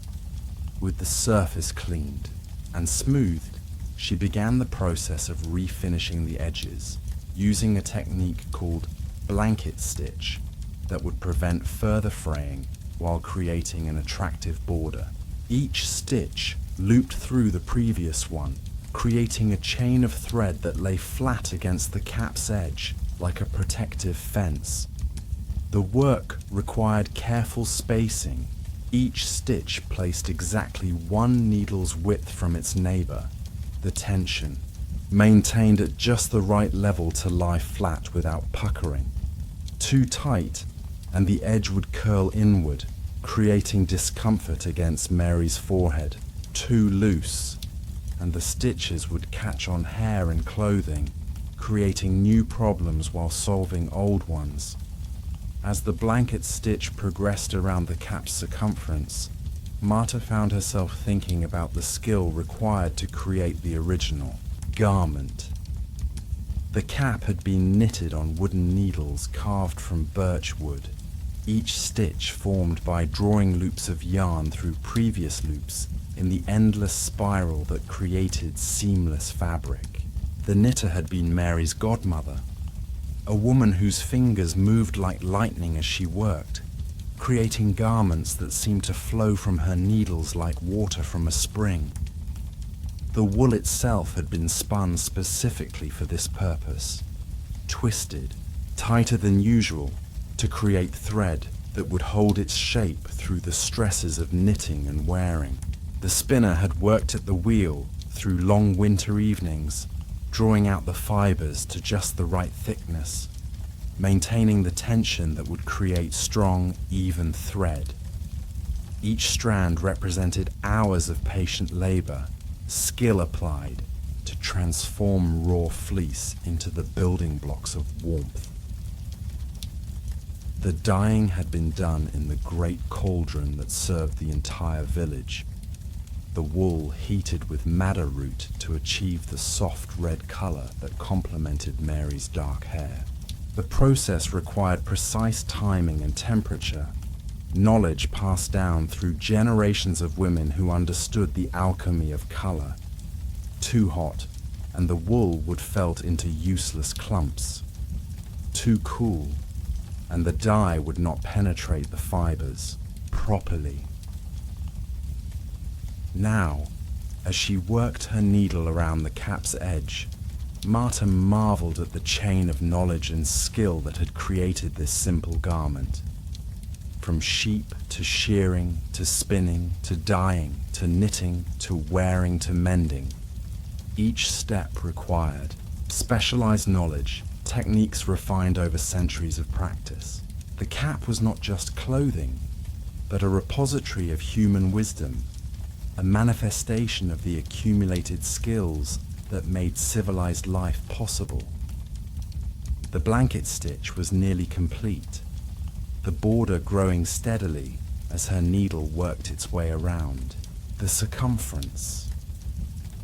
With the surface cleaned and smoothed, she began the process of refinishing the edges, using a technique called blanket stitch that would prevent further fraying while creating an attractive border. Each stitch looped through the previous one, creating a chain of thread that lay flat against the cap's edge like a protective fence. The work required careful spacing, each stitch placed exactly one needle's width from its neighbor. The tension, maintained at just the right level to lie flat without puckering. Too tight, and the edge would curl inward, creating discomfort against Mary's forehead. Too loose, and the stitches would catch on hair and clothing, creating new problems while solving old ones. As the blanket stitch progressed around the cap's circumference, Marta found herself thinking about the skill required to create the original garment. The cap had been knitted on wooden needles carved from birch wood, each stitch formed by drawing loops of yarn through previous loops in the endless spiral that created seamless fabric. The knitter had been Mary's godmother, a woman whose fingers moved like lightning as she worked, creating garments that seemed to flow from her needles like water from a spring. The wool itself had been spun specifically for this purpose, twisted, tighter than usual, to create thread that would hold its shape through the stresses of knitting and wearing. The spinner had worked at the wheel through long winter evenings, drawing out the fibers to just the right thickness, maintaining the tension that would create strong, even thread. Each strand represented hours of patient labor, skill applied to transform raw fleece into the building blocks of warmth. The dyeing had been done in the great cauldron that served the entire village, the wool heated with madder root to achieve the soft red color that complemented Mary's dark hair. The process required precise timing and temperature, knowledge passed down through generations of women who understood the alchemy of color. Too hot, and the wool would felt into useless clumps. Too cool, and the dye would not penetrate the fibers properly. Now, as she worked her needle around the cap's edge, Marta marveled at the chain of knowledge and skill that had created this simple garment. From sheep to shearing to spinning to dyeing to knitting to wearing to mending, each step required specialized knowledge, techniques refined over centuries of practice. The cap was not just clothing, but a repository of human wisdom, a manifestation of the accumulated skills that made civilized life possible. The blanket stitch was nearly complete, the border growing steadily as her needle worked its way around. The circumference.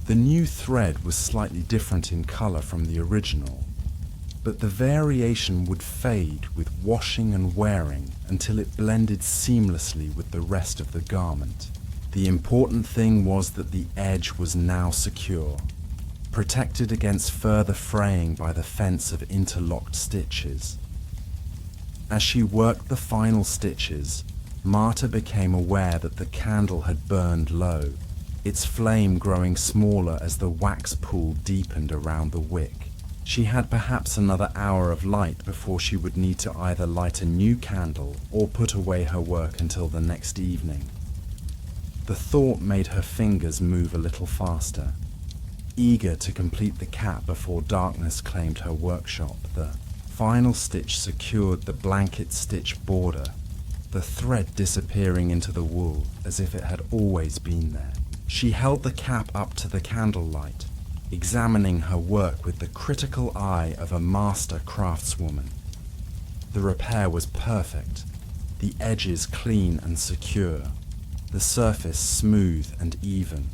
The new thread was slightly different in color from the original, but the variation would fade with washing and wearing until it blended seamlessly with the rest of the garment. The important thing was that the edge was now secure, protected against further fraying by the fence of interlocked stitches. As she worked the final stitches, Marta became aware that the candle had burned low, its flame growing smaller as the wax pool deepened around the wick. She had perhaps another hour of light before she would need to either light a new candle or put away her work until the next evening. The thought made her fingers move a little faster, eager to complete the cap before darkness claimed her workshop. The final stitch secured the blanket stitch border, the thread disappearing into the wool as if it had always been there. She held the cap up to the candlelight, examining her work with the critical eye of a master craftswoman. The repair was perfect, the edges clean and secure, the surface smooth and even.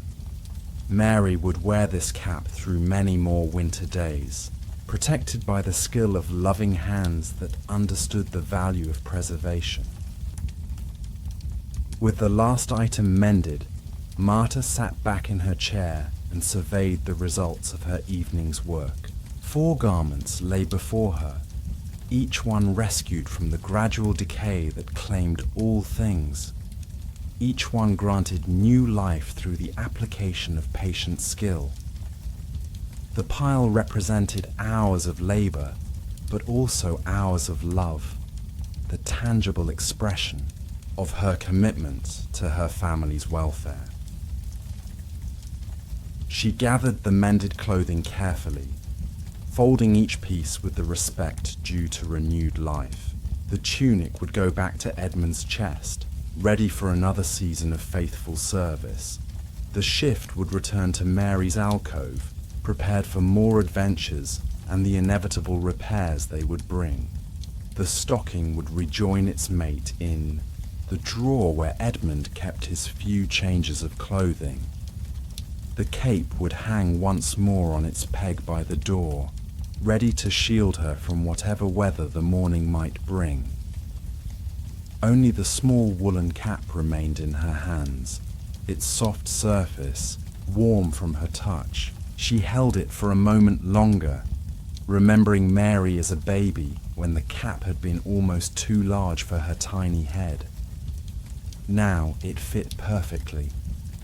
Mary would wear this cap through many more winter days, protected by the skill of loving hands that understood the value of preservation. With the last item mended, Marta sat back in her chair and surveyed the results of her evening's work. 4 garments lay before her, each one rescued from the gradual decay that claimed all things. Each one granted new life through the application of patient skill. The pile represented hours of labor, but also hours of love, the tangible expression of her commitment to her family's welfare. She gathered the mended clothing carefully, folding each piece with the respect due to renewed life. The tunic would go back to Edmund's chest, ready for another season of faithful service. The shift would return to Mary's alcove, prepared for more adventures and the inevitable repairs they would bring. The stocking would rejoin its mate in the drawer where Edmund kept his few changes of clothing. The cape would hang once more on its peg by the door, ready to shield her from whatever weather the morning might bring. Only the small woolen cap remained in her hands, its soft surface warm from her touch. She held it for a moment longer, remembering Mary as a baby when the cap had been almost too large for her tiny head. Now it fit perfectly,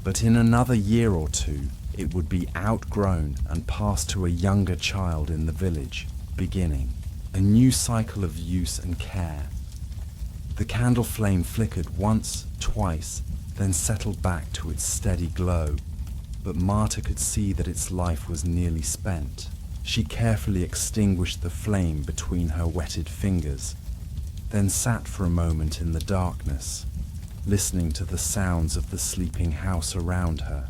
but in another year or two it would be outgrown and passed to a younger child in the village. beginning, a new cycle of use and care. The candle flame flickered once, twice, then settled back to its steady glow, but Marta could see that its life was nearly spent. She carefully extinguished the flame between her wetted fingers, then sat for a moment in the darkness, listening to the sounds of the sleeping house around her.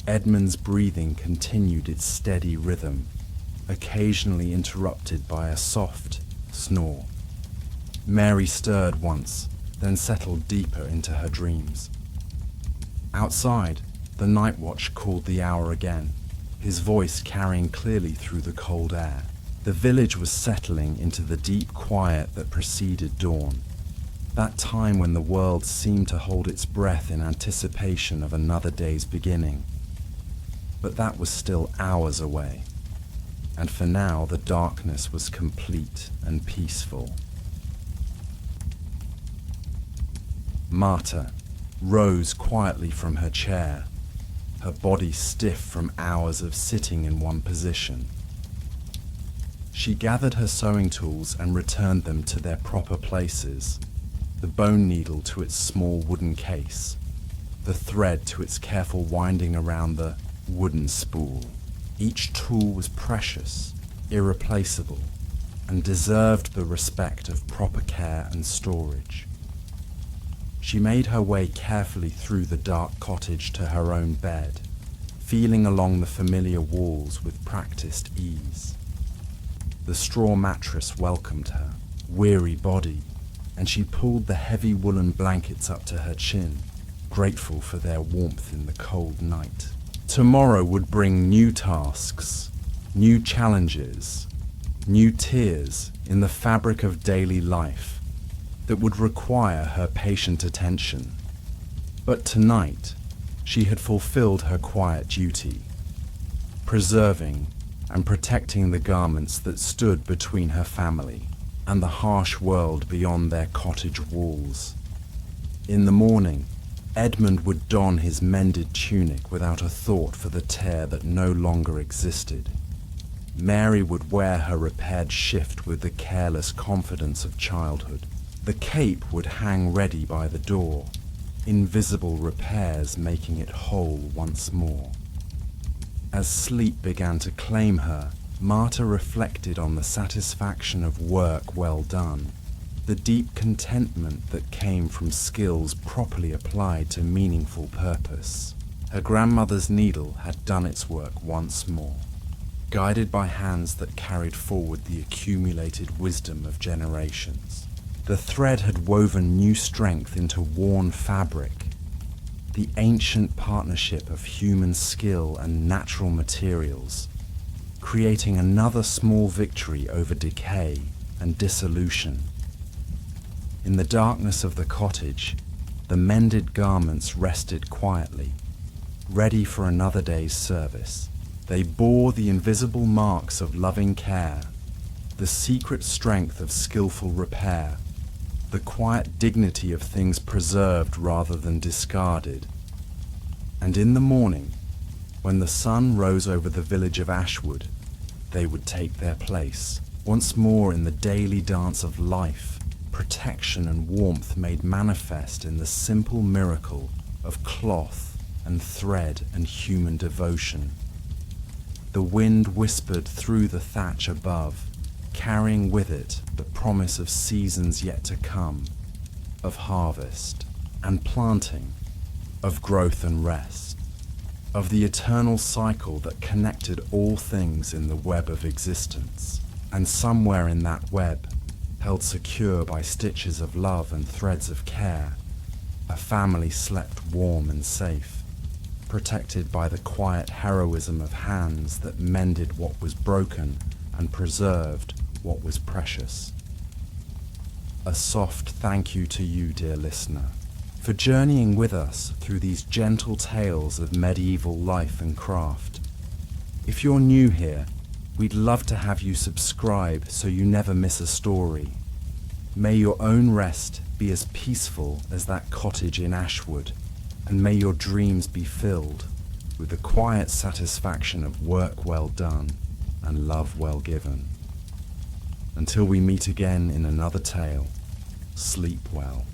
Edmund's breathing continued its steady rhythm, occasionally interrupted by a soft snore. Mary stirred once, then settled deeper into her dreams. Outside, the night watch called the hour again, his voice carrying clearly through the cold air. The village was settling into the deep quiet that preceded dawn, that time when the world seemed to hold its breath in anticipation of another day's beginning. But that was still hours away, and for now the darkness was complete and peaceful. Marta rose quietly from her chair, her body stiff from hours of sitting in one position. She gathered her sewing tools and returned them to their proper places, the bone needle to its small wooden case, the thread to its careful winding around the wooden spool. Each tool was precious, irreplaceable, and deserved the respect of proper care and storage. She made her way carefully through the dark cottage to her own bed, feeling along the familiar walls with practiced ease. The straw mattress welcomed her weary body, and she pulled the heavy woolen blankets up to her chin, grateful for their warmth in the cold night. Tomorrow would bring new tasks, new challenges, new tears in the fabric of daily life that would require her patient attention. But tonight, she had fulfilled her quiet duty, preserving and protecting the garments that stood between her family and the harsh world beyond their cottage walls. In the morning, Edmund would don his mended tunic without a thought for the tear that no longer existed. Mary would wear her repaired shift with the careless confidence of childhood. The cape would hang ready by the door, invisible repairs making it whole once more. As sleep began to claim her, Marta reflected on the satisfaction of work well done, the deep contentment that came from skills properly applied to meaningful purpose. Her grandmother's needle had done its work once more, guided by hands that carried forward the accumulated wisdom of generations. The thread had woven new strength into worn fabric, the ancient partnership of human skill and natural materials, creating another small victory over decay and dissolution. In the darkness of the cottage, the mended garments rested quietly, ready for another day's service. They bore the invisible marks of loving care, the secret strength of skillful repair, the quiet dignity of things preserved rather than discarded. And in the morning, when the sun rose over the village of Ashwood, they would take their place, once more in the daily dance of life, protection and warmth made manifest in the simple miracle of cloth and thread and human devotion. The wind whispered through the thatch above, carrying with it the promise of seasons yet to come, of harvest and planting, of growth and rest, of the eternal cycle that connected all things in the web of existence. And somewhere in that web, held secure by stitches of love and threads of care, a family slept warm and safe, protected by the quiet heroism of hands that mended what was broken and preserved what was precious. A soft thank you to you, dear listener, for journeying with us through these gentle tales of medieval life and craft. If you're new here, we'd love to have you subscribe so you never miss a story. May your own rest be as peaceful as that cottage in Ashwood, and may your dreams be filled with the quiet satisfaction of work well done and love well given. Until we meet again in another tale, sleep well.